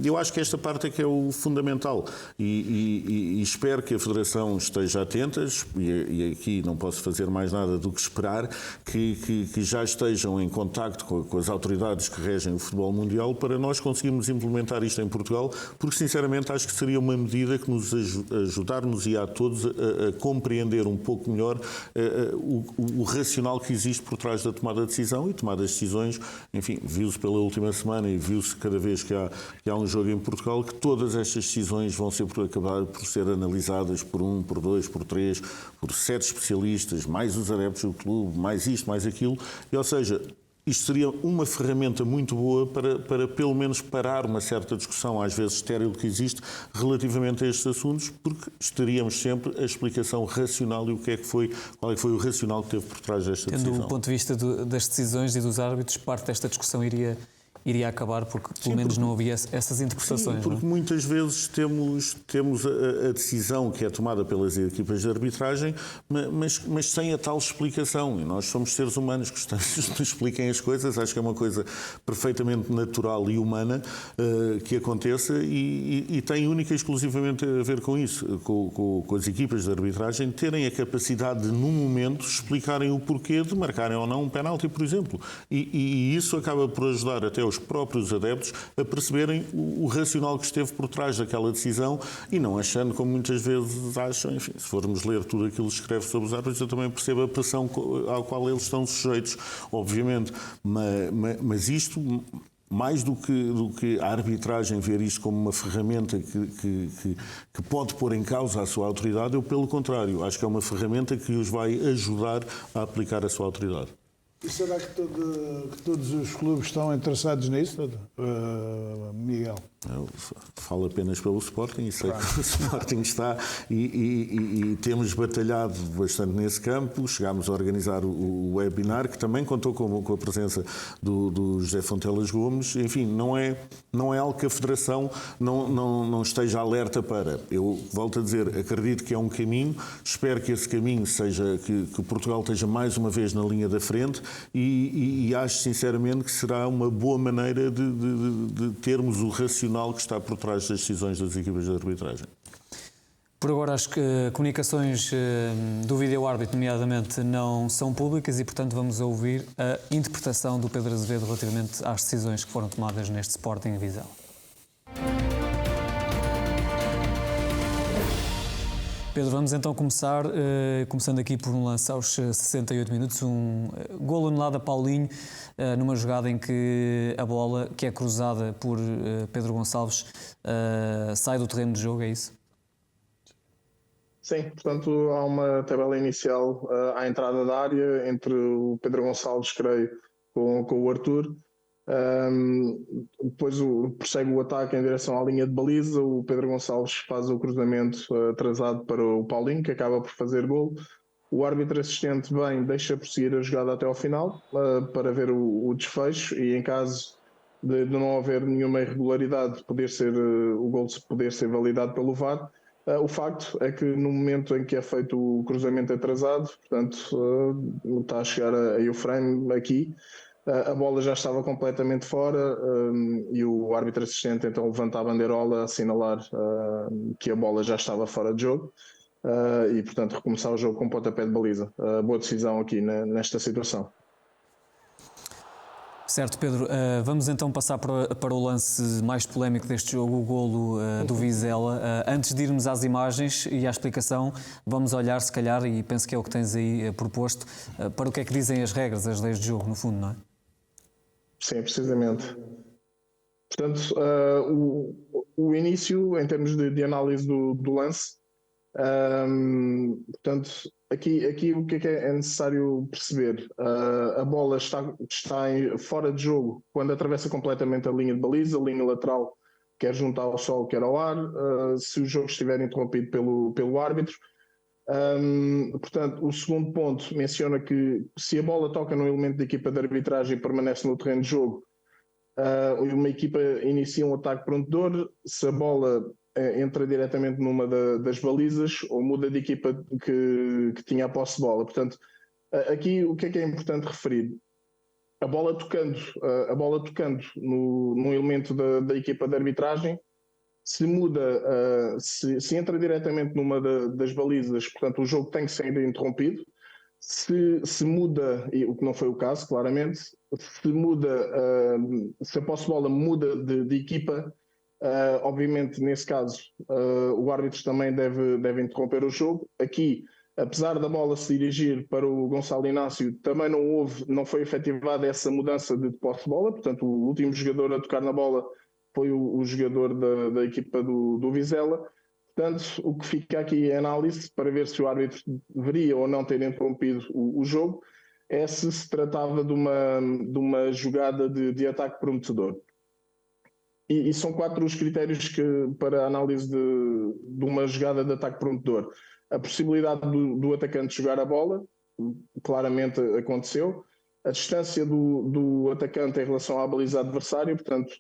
eu acho que esta parte é que é o fundamental, e espero que a Federação esteja atenta, e aqui não posso fazer mais nada do que esperar que já estejam em contacto com as autoridades que regem o futebol mundial, para nós conseguirmos implementar isto em Portugal, porque sinceramente acho que seria uma medida que nos ajudar-nos-ia a todos a compreender um pouco melhor o racional que existe por trás da tomada de decisão, e tomada de decisões, enfim, viu-se pela última semana e viu-se cada vez que há um jogo em Portugal, que todas estas decisões vão acabar por ser analisadas por 1, por 2, por 3, por 7 especialistas, coisas, mais os adeptos do clube, mais isto, mais aquilo, e, ou seja, isto seria uma ferramenta muito boa para pelo menos parar uma certa discussão, às vezes estéril, que existe relativamente a estes assuntos, porque teríamos sempre a explicação racional e qual é que foi o racional que teve por trás desta decisão. Tendo o ponto de vista das decisões e dos árbitros, parte desta discussão iria acabar, porque pelo menos não havia essas interpretações. Sim, porque muitas vezes temos a decisão que é tomada pelas equipas de arbitragem, mas sem a tal explicação. E nós somos seres humanos, gostamos de nos expliquem as coisas. Acho que é uma coisa perfeitamente natural e humana que aconteça e tem única e exclusivamente a ver com isso, com as equipas de arbitragem terem a capacidade de, num momento, explicarem o porquê de marcarem ou não um penalti, por exemplo. E isso acaba por ajudar até os próprios adeptos a perceberem o racional que esteve por trás daquela decisão e não achando, como muitas vezes acham, enfim, se formos ler tudo aquilo que escreve sobre os árbitros, eu também percebo a pressão à qual eles estão sujeitos, obviamente, mas isto, mais do que a arbitragem ver isto como uma ferramenta que pode pôr em causa a sua autoridade, eu, pelo contrário, acho que é uma ferramenta que os vai ajudar a aplicar a sua autoridade. E será que todos os clubes estão interessados nisso, Miguel? Eu falo apenas pelo Sporting e sei que o Sporting está e temos batalhado bastante nesse campo. Chegámos a organizar o webinar, que também contou com a presença do José Fontelas Gomes. Enfim, não é algo que a Federação não esteja alerta para. Eu volto a dizer, acredito que é um caminho, espero que esse caminho seja, que Portugal esteja mais uma vez na linha da frente e acho sinceramente que será uma boa maneira de termos o racional que está por trás das decisões das equipas de arbitragem. Por agora, as comunicações do vídeo-árbitro, nomeadamente, não são públicas e, portanto, vamos ouvir a interpretação do Pedro Azevedo relativamente às decisões que foram tomadas neste Sporting Vizela. Pedro, vamos então começar, começando aqui por um lance aos 68 minutos, um golo anulado a Paulinho, numa jogada em que a bola, que é cruzada por Pedro Gonçalves, sai do terreno de jogo, é isso? Sim, portanto há uma tabela inicial à entrada da área entre o Pedro Gonçalves, creio, com o Arthur. Depois prossegue o ataque em direção à linha de baliza. O Pedro Gonçalves faz o cruzamento atrasado para o Paulinho, que acaba por fazer golo. O árbitro assistente deixa prosseguir a jogada até ao final para ver o desfecho e, em caso de não haver nenhuma irregularidade, o golo poder ser validado pelo VAR. O facto é que no momento em que é feito o cruzamento atrasado, portanto está a chegar aí o frame aqui, a bola já estava completamente fora e o árbitro assistente então levanta a bandeirola a assinalar que a bola já estava fora de jogo e, portanto, recomeçar o jogo com pontapé de baliza. Boa decisão aqui nesta situação. Certo, Pedro. Vamos então passar para o lance mais polémico deste jogo, o golo do Vizela. Antes de irmos às imagens e à explicação, vamos olhar, se calhar, e penso que é o que tens aí proposto, para o que é que dizem as regras, as leis de jogo, no fundo, não é? Sim, precisamente. Portanto, o início, em termos de análise do lance, portanto, aqui o que é necessário perceber? A bola está fora de jogo quando atravessa completamente a linha de baliza, a linha lateral, quer junto ao solo, quer ao ar, se o jogo estiver interrompido pelo árbitro. Portanto, o segundo ponto menciona que se a bola toca num elemento da equipa de arbitragem e permanece no terreno de jogo, uma equipa inicia um ataque prontedor. Se a bola entra diretamente numa das balizas ou muda de equipa que tinha a posse de bola. Portanto, aqui o que é importante referir? A bola tocando num elemento da equipa de arbitragem, se muda, se entra diretamente numa das balizas, portanto o jogo tem que ser interrompido. Se muda, o que não foi o caso, claramente, se a posse de bola muda de equipa, obviamente nesse caso o árbitro também deve interromper o jogo. Aqui, apesar da bola se dirigir para o Gonçalo Inácio, também não foi efetivada essa mudança de posse de bola, portanto o último jogador a tocar na bola foi o jogador da equipa do Vizela. Portanto, o que fica aqui é análise para ver se o árbitro deveria ou não ter interrompido o jogo, é se tratava de uma jogada de ataque prometedor. E são 4 os critérios para a análise de uma jogada de ataque prometedor. A possibilidade do atacante jogar a bola, claramente aconteceu. A distância do atacante em relação à baliza adversária, portanto,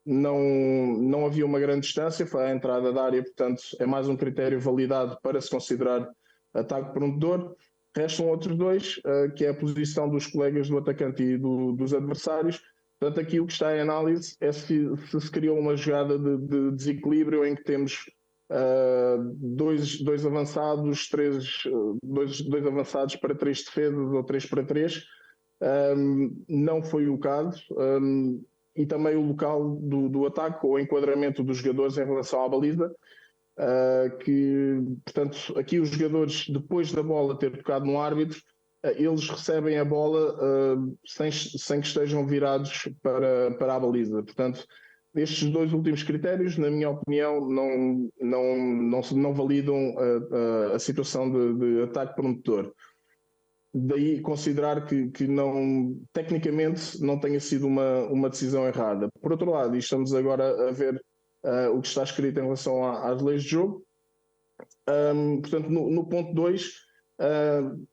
não havia uma grande distância, foi a entrada da área, portanto, é mais um critério validado para se considerar ataque prometedor. Restam outros 2, que é a posição dos colegas do atacante e dos adversários. Portanto, aqui o que está em análise é se criou uma jogada de desequilíbrio em que temos dois avançados, dois avançados para 3 defesas ou 3 para 3. Não foi o caso. E também o local do ataque ou enquadramento dos jogadores em relação à baliza. Portanto, aqui os jogadores, depois da bola ter tocado no árbitro, eles recebem a bola sem que estejam virados para a baliza. Portanto, estes 2 últimos critérios, na minha opinião, não validam a situação de ataque prometedor. Daí considerar que não, tecnicamente não tenha sido uma decisão errada. Por outro lado, e estamos agora a ver o que está escrito em relação às leis de jogo. Portanto, no ponto 2,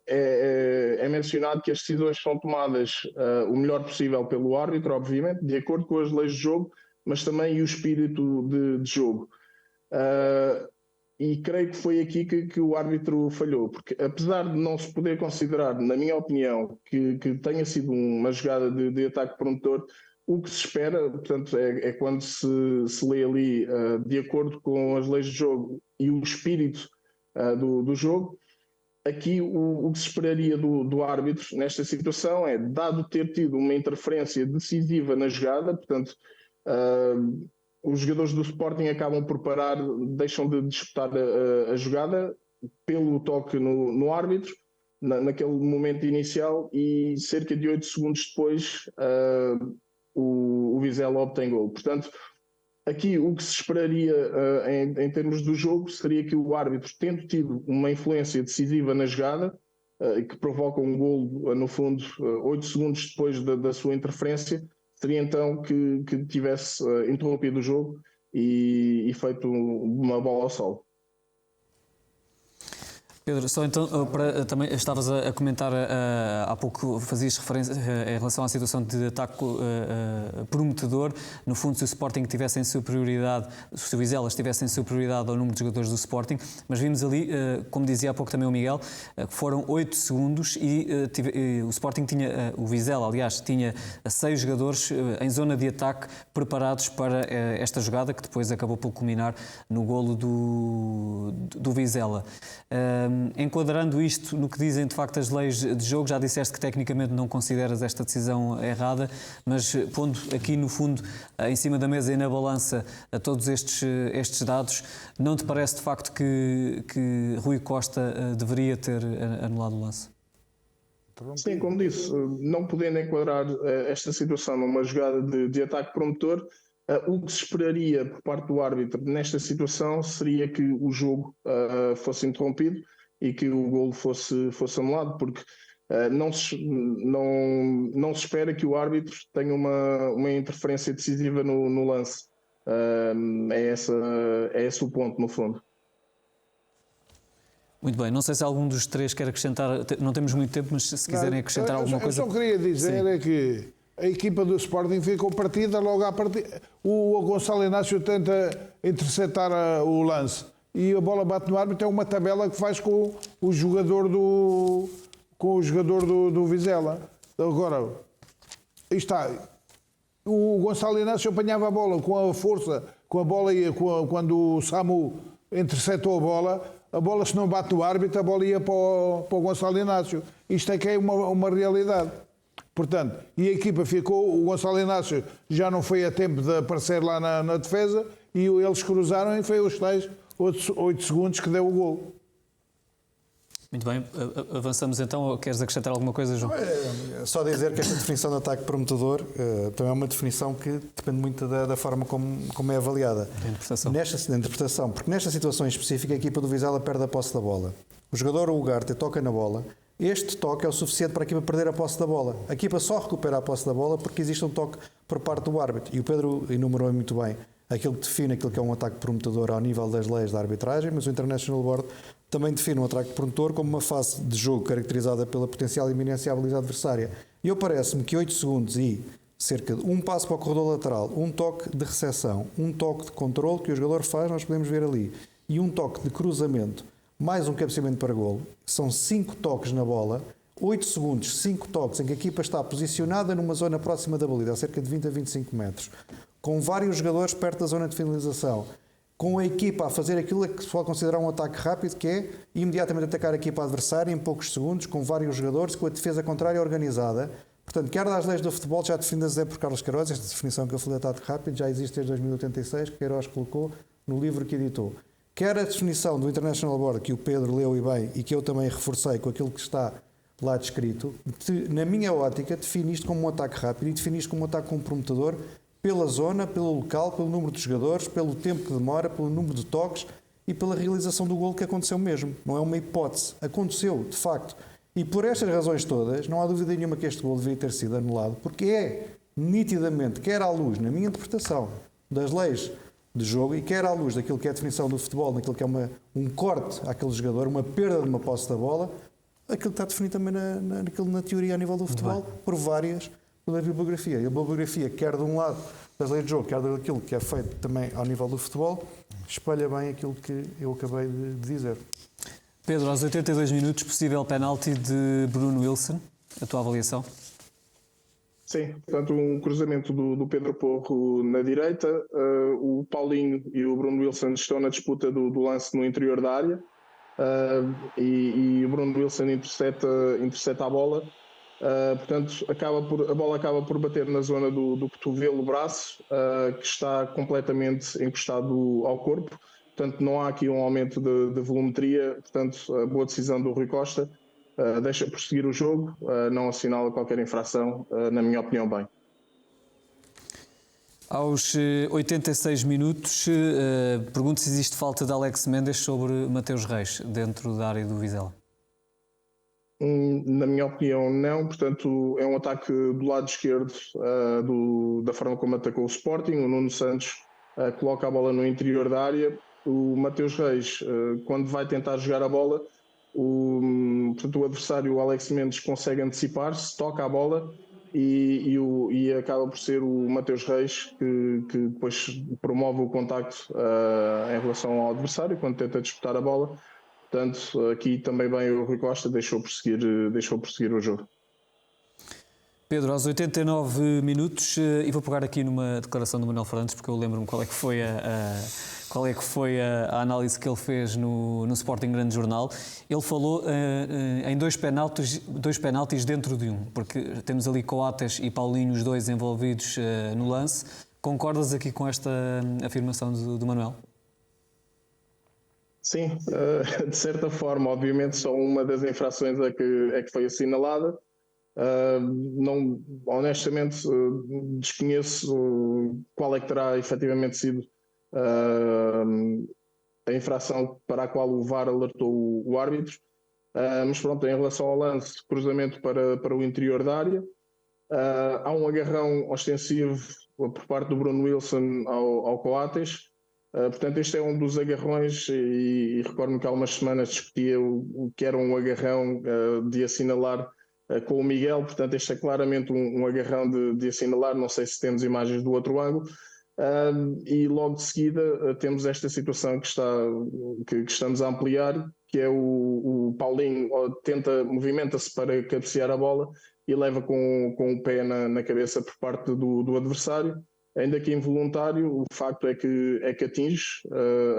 é mencionado que as decisões são tomadas o melhor possível pelo árbitro, obviamente, de acordo com as leis de jogo, mas também o espírito de jogo. E creio que foi aqui que o árbitro falhou, porque apesar de não se poder considerar, na minha opinião, que tenha sido uma jogada de ataque prometedor, o que se espera, portanto, é quando se lê ali, de acordo com as leis de jogo e o espírito do jogo, aqui o que se esperaria do árbitro nesta situação é, dado ter tido uma interferência decisiva na jogada, portanto, os jogadores do Sporting acabam por parar, deixam de disputar a jogada pelo toque no árbitro, naquele momento inicial, e cerca de 8 segundos depois o Vizela obtém gol. Portanto, aqui o que se esperaria em termos do jogo seria que o árbitro, tendo tido uma influência decisiva na jogada, que provoca um gol, no fundo, 8 segundos depois da sua interferência, seria então que tivesse interrompido o jogo e feito uma bola ao solo. Pedro, só então, também estavas a comentar, há pouco fazias referência em relação à situação de ataque prometedor. No fundo, se o Sporting tivesse em superioridade, se o Vizela estivesse em superioridade ao número de jogadores do Sporting, mas vimos ali, como dizia há pouco também o Miguel, que foram 8 segundos e o Sporting tinha, o Vizela, aliás, tinha 6 jogadores em zona de ataque preparados para esta jogada, que depois acabou por culminar no golo do Vizela. Enquadrando isto no que dizem de facto as leis de jogo, já disseste que tecnicamente não consideras esta decisão errada, mas pondo aqui no fundo em cima da mesa e na balança a todos estes dados, não te parece de facto que Rui Costa deveria ter anulado o lance? Sim, como disse, não podendo enquadrar esta situação numa jogada de ataque promotor, o que se esperaria por parte do árbitro nesta situação seria que o jogo fosse interrompido e que o golo fosse anulado, porque não se espera que o árbitro tenha uma interferência decisiva no lance. É esse o ponto, no fundo. Muito bem, não sei se algum dos três quer acrescentar, não temos muito tempo, mas se quiserem acrescentar alguma coisa... Eu só queria dizer é que a equipa do Sporting ficou partida logo à partida. O Gonçalo Inácio tenta interceptar o lance e a bola bate no árbitro. É uma tabela que faz com o jogador do Vizela. Agora, aí está. O Gonçalo Inácio apanhava a bola com a força, com a bola ia, quando o Samu interceptou a bola se não bate no árbitro, a bola ia para o Gonçalo Inácio. Isto é que é uma realidade. Portanto, e a equipa ficou, o Gonçalo Inácio já não foi a tempo de aparecer lá na defesa e eles cruzaram e foi os tais 8 segundos que deu o golo. Muito bem, avançamos então. Queres acrescentar alguma coisa, João? Só dizer que esta definição de ataque prometedor também é uma definição que depende muito da forma como é avaliada. Da interpretação. Da interpretação, porque nesta situação em específica a equipa do Vizela perde a posse da bola. O jogador, o Ugarte, toca na bola. Este toque é o suficiente para a equipa perder a posse da bola. A equipa só recupera a posse da bola porque existe um toque por parte do árbitro. E o Pedro enumerou muito bem aquilo que define aquilo que é um ataque prometedor ao nível das leis da arbitragem, mas o International Board também define um ataque promotor como uma fase de jogo caracterizada pela potencial iminência à baliza adversária. E eu parece-me que 8 segundos e cerca de um passo para o corredor lateral, um toque de recepção, um toque de controle que o jogador faz, nós podemos ver ali, e um toque de cruzamento, mais um cabeceamento para golo, são 5 toques na bola, 8 segundos, 5 toques em que a equipa está posicionada numa zona próxima da baliza, a cerca de 20 a 25 metros, com vários jogadores perto da zona de finalização, com a equipa a fazer aquilo que se pode considerar um ataque rápido, que é imediatamente atacar a equipa adversária em poucos segundos, com vários jogadores, com a defesa contrária organizada. Portanto, quer das leis do futebol, já definidas por Carlos Queiroz, esta definição que eu falei de ataque rápido já existe desde 2086, que Queiroz colocou no livro que editou. Quer a definição do International Board, que o Pedro leu e bem, e que eu também reforcei com aquilo que está lá descrito, na minha ótica, define isto como um ataque rápido e define isto como um ataque comprometedor pela zona, pelo local, pelo número de jogadores, pelo tempo que demora, pelo número de toques e pela realização do golo que aconteceu mesmo. Não é uma hipótese. Aconteceu, de facto. E por estas razões todas, não há dúvida nenhuma que este golo deveria ter sido anulado, porque é nitidamente, quer à luz, na minha interpretação, das leis de jogo e quer à luz daquilo que é a definição do futebol, naquilo que é um corte àquele jogador, uma perda de uma posse da bola, aquilo que está definido também na teoria a nível do futebol, por várias pela bibliografia. E a bibliografia, quer de um lado das leis de jogo, quer daquilo que é feito também ao nível do futebol, espalha bem aquilo que eu acabei de dizer. Pedro, aos 82 minutos, possível penalti de Bruno Wilson. A tua avaliação? Sim, portanto, um cruzamento do Pedro Porro na direita, o Paulinho e o Bruno Wilson estão na disputa do lance no interior da área, e o Bruno Wilson intercepta a bola. Portanto, a bola acaba por bater na zona do cotovelo-braço, que está completamente encostado ao corpo. Portanto, não há aqui um aumento de volumetria. Portanto, a boa decisão do Rui Costa, deixa prosseguir o jogo, não assinala qualquer infração, na minha opinião, bem. Aos 86 minutos, pergunto se existe falta de Alex Mendes sobre Mateus Reis dentro da área do Vizela. Na minha opinião, não. Portanto, é um ataque do lado esquerdo, da forma como atacou o Sporting. O Nuno Santos coloca a bola no interior da área. O Mateus Reis, quando vai tentar jogar a bola, portanto, o adversário, o Alex Mendes, consegue antecipar-se, toca a bola e acaba por ser o Mateus Reis que depois promove o contacto em relação ao adversário quando tenta disputar a bola. Portanto, aqui também bem o Rui Costa deixou prosseguir o jogo. Pedro, aos 89 minutos, e vou pegar aqui numa declaração do Manuel Fernandes, porque eu lembro-me qual é que foi a análise que ele fez no Sporting Grande Jornal. Ele falou em dois penaltis dentro de um, porque temos ali Coates e Paulinho, os dois envolvidos no lance. Concordas aqui com esta afirmação do Manuel? Sim, de certa forma, obviamente só uma das infrações é que foi assinalada. Não, honestamente, desconheço qual é que terá efetivamente sido a infração para a qual o VAR alertou o árbitro. Mas pronto, em relação ao lance, cruzamento para o interior da área, há um agarrão ostensivo por parte do Bruno Wilson ao Coates. Portanto, este é um dos agarrões e recordo-me que há umas semanas discutia o que era um agarrão de assinalar com o Miguel. Portanto, este é claramente um agarrão de assinalar. Não sei se temos imagens do outro ângulo. E logo de seguida temos esta situação que estamos a ampliar, que é o Paulinho movimenta-se para cabecear a bola e leva com o pé na cabeça por parte do adversário. Ainda que involuntário, o facto é que atinge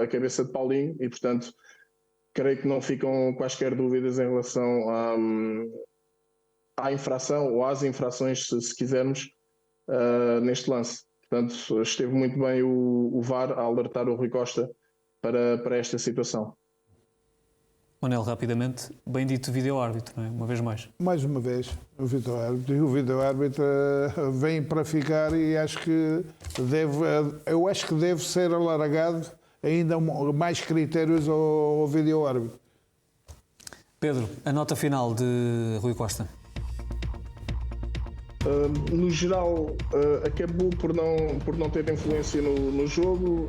a cabeça de Paulinho e, portanto, creio que não ficam quaisquer dúvidas em relação à infração ou às infrações, se quisermos, neste lance. Portanto, esteve muito bem o VAR a alertar o Rui Costa para esta situação. Manel, rapidamente, bem dito vídeo-árbitro, não é? Uma vez mais. Mais uma vez, o vídeo-árbitro. E o vídeo-árbitro vem para ficar e acho que deve ser alargado ainda mais critérios ao vídeo-árbitro. Pedro, a nota final de Rui Costa. No geral, acabou por não ter influência no jogo,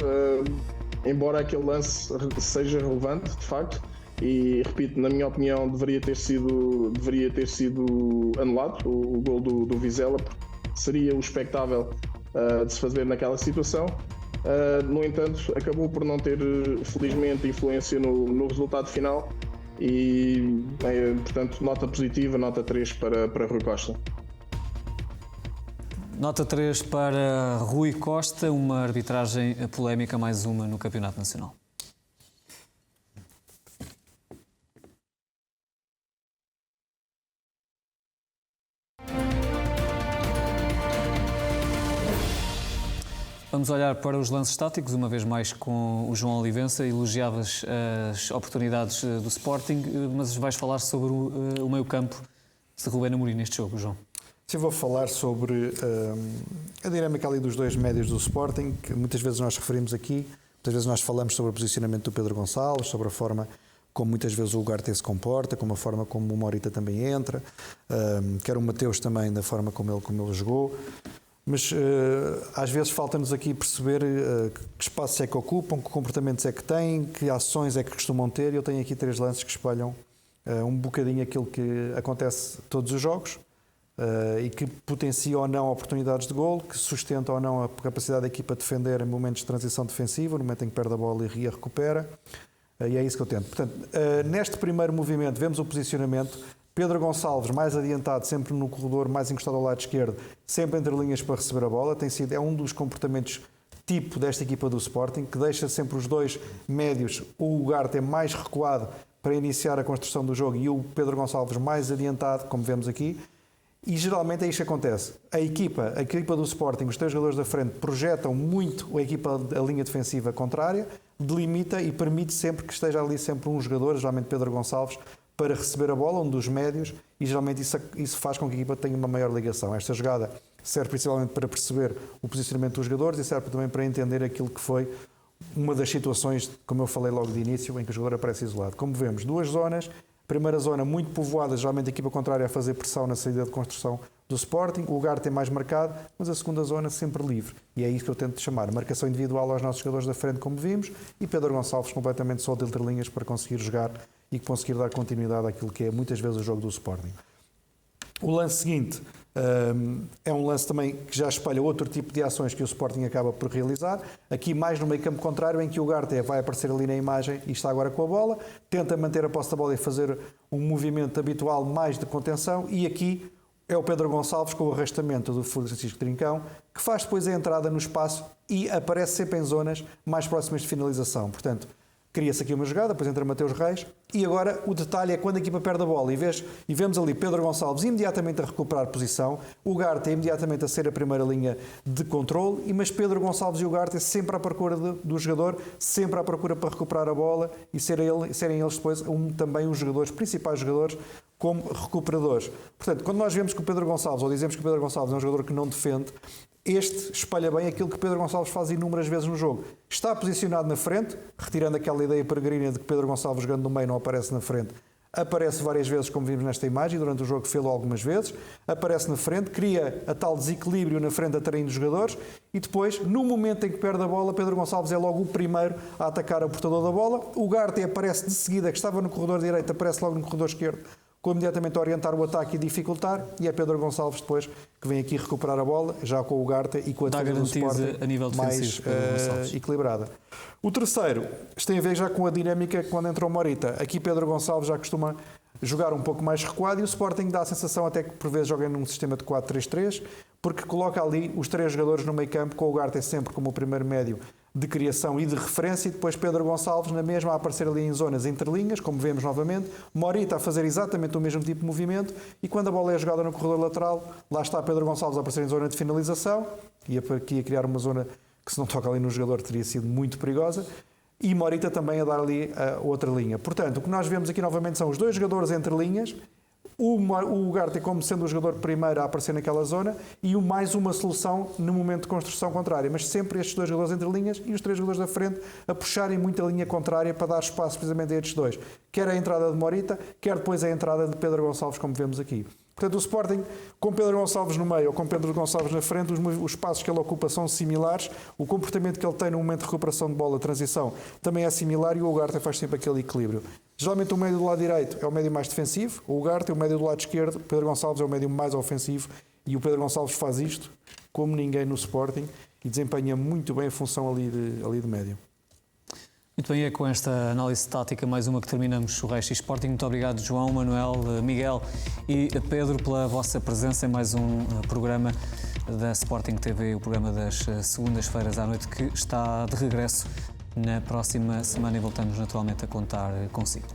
embora aquele lance seja relevante, de facto, e repito, na minha opinião, deveria ter sido anulado o gol do Vizela, porque seria o expectável de se fazer naquela situação. No entanto, acabou por não ter, felizmente, influência no resultado final e, portanto, nota positiva, nota 3 para Rui Costa. Nota 3 para Rui Costa, uma arbitragem polémica, mais uma no Campeonato Nacional. Vamos olhar para os lances táticos, uma vez mais com o João Olivença. Elogiavas as oportunidades do Sporting, mas vais falar sobre o meio-campo de Rubén Amorim neste jogo, João. Sim, vou falar sobre a dinâmica ali dos dois médios do Sporting, que muitas vezes nós referimos aqui, muitas vezes nós falamos sobre o posicionamento do Pedro Gonçalves, sobre a forma como muitas vezes o Ugarte se comporta, como a forma como o Morita também entra, quer o Mateus também, da forma como ele jogou. Mas às vezes falta-nos aqui perceber que espaços é que ocupam, que comportamentos é que têm, que ações é que costumam ter. Eu tenho aqui 3 lances que espelham um bocadinho aquilo que acontece todos os jogos e que potencia ou não oportunidades de golo, que sustenta ou não a capacidade da equipa de defender em momentos de transição defensiva, no momento em que perde a bola e a recupera. E é isso que eu tento. Portanto, neste primeiro movimento vemos o posicionamento. Pedro Gonçalves mais adiantado, sempre no corredor, mais encostado ao lado esquerdo, sempre entre linhas para receber a bola. É um dos comportamentos tipo desta equipa do Sporting, que deixa sempre os dois médios, o Ugarte mais recuado para iniciar a construção do jogo e o Pedro Gonçalves mais adiantado, como vemos aqui. E geralmente é isto que acontece. A equipa do Sporting, os 3 jogadores da frente, projetam muito a linha defensiva contrária, delimita e permite sempre que esteja ali sempre um jogador, geralmente Pedro Gonçalves, para receber a bola, um dos médios, e geralmente isso faz com que a equipa tenha uma maior ligação. Esta jogada serve principalmente para perceber o posicionamento dos jogadores e serve também para entender aquilo que foi uma das situações, como eu falei logo de início, em que o jogador aparece isolado. Como vemos, 2 zonas, primeira zona muito povoada, geralmente a equipa contrária a fazer pressão na saída de construção do Sporting, o lugar tem mais marcado, mas a segunda zona sempre livre. E é isso que eu tento chamar, marcação individual aos nossos jogadores da frente, como vimos, e Pedro Gonçalves completamente solto entre linhas para conseguir jogar e conseguir dar continuidade àquilo que é muitas vezes o jogo do Sporting. O lance seguinte é um lance também que já espelha outro tipo de ações que o Sporting acaba por realizar. Aqui mais no meio campo contrário, em que o Ugarte vai aparecer ali na imagem e está agora com a bola, tenta manter a posse da bola e fazer um movimento habitual mais de contenção, e aqui é o Pedro Gonçalves com o arrastamento do Francisco Trincão, que faz depois a entrada no espaço e aparece sempre em zonas mais próximas de finalização. Portanto, cria-se aqui uma jogada, depois entra Mateus Reis, e agora o detalhe é quando a equipa perde a bola e vemos ali Pedro Gonçalves imediatamente a recuperar posição, o Ugarte imediatamente a ser a primeira linha de controle, mas Pedro Gonçalves e o Ugarte sempre à procura do jogador, sempre à procura para recuperar a bola e serem eles depois também os jogadores, principais jogadores, como recuperadores. Portanto, quando nós vemos que o Pedro Gonçalves, ou dizemos que o Pedro Gonçalves é um jogador que não defende, este espalha bem aquilo que Pedro Gonçalves faz inúmeras vezes no jogo. Está posicionado na frente, retirando aquela ideia peregrina de que Pedro Gonçalves jogando no meio não aparece na frente. Aparece várias vezes, como vimos nesta imagem, durante o jogo fê-lo algumas vezes. Aparece na frente, cria a tal desequilíbrio na frente atraindo os jogadores e depois, no momento em que perde a bola, Pedro Gonçalves é logo o primeiro a atacar o portador da bola. O Ugarte aparece de seguida, que estava no corredor direito, aparece logo no corredor esquerdo, com imediatamente a orientar o ataque e dificultar, e é Pedro Gonçalves depois que vem aqui recuperar a bola, já com o Ugarte e com a defesa do Sporting a nível mais equilibrada. O terceiro, isto tem a ver já com a dinâmica quando entrou o Morita. Aqui Pedro Gonçalves já costuma jogar um pouco mais recuado e o Sporting dá a sensação até que por vezes joga num sistema de 4-3-3, porque coloca ali os 3 jogadores no meio campo, com o Ugarte sempre como o primeiro médio de criação e de referência, e depois Pedro Gonçalves na mesma a aparecer ali em zonas entre linhas, como vemos novamente, Morita a fazer exatamente o mesmo tipo de movimento, e quando a bola é jogada no corredor lateral, lá está Pedro Gonçalves a aparecer em zona de finalização, e aqui a criar uma zona que, se não toca ali no jogador, teria sido muito perigosa, e Morita também a dar ali a outra linha. Portanto, o que nós vemos aqui novamente são os dois jogadores entre linhas, o Ugarte como sendo o jogador primeiro a aparecer naquela zona e mais uma solução no momento de construção contrária, mas sempre estes dois jogadores entre linhas e os três jogadores da frente a puxarem muito a linha contrária para dar espaço precisamente a estes dois. Quer a entrada de Morita, quer depois a entrada de Pedro Gonçalves, como vemos aqui. Portanto, o Sporting, com Pedro Gonçalves no meio ou com Pedro Gonçalves na frente, os espaços que ele ocupa são similares, o comportamento que ele tem no momento de recuperação de bola, transição, também é similar e o Ugarte faz sempre aquele equilíbrio. Geralmente o médio do lado direito é o médio mais defensivo, o Ugarte é o médio do lado esquerdo, o Pedro Gonçalves é o médio mais ofensivo e o Pedro Gonçalves faz isto como ninguém no Sporting e desempenha muito bem a função ali de médio. Muito bem, é com esta análise tática mais uma que terminamos o Reis Sporting. Muito obrigado, João, Manuel, Miguel e Pedro, pela vossa presença em mais um programa da Sporting TV, o programa das segundas-feiras à noite, que está de regresso na próxima semana e voltamos naturalmente a contar consigo.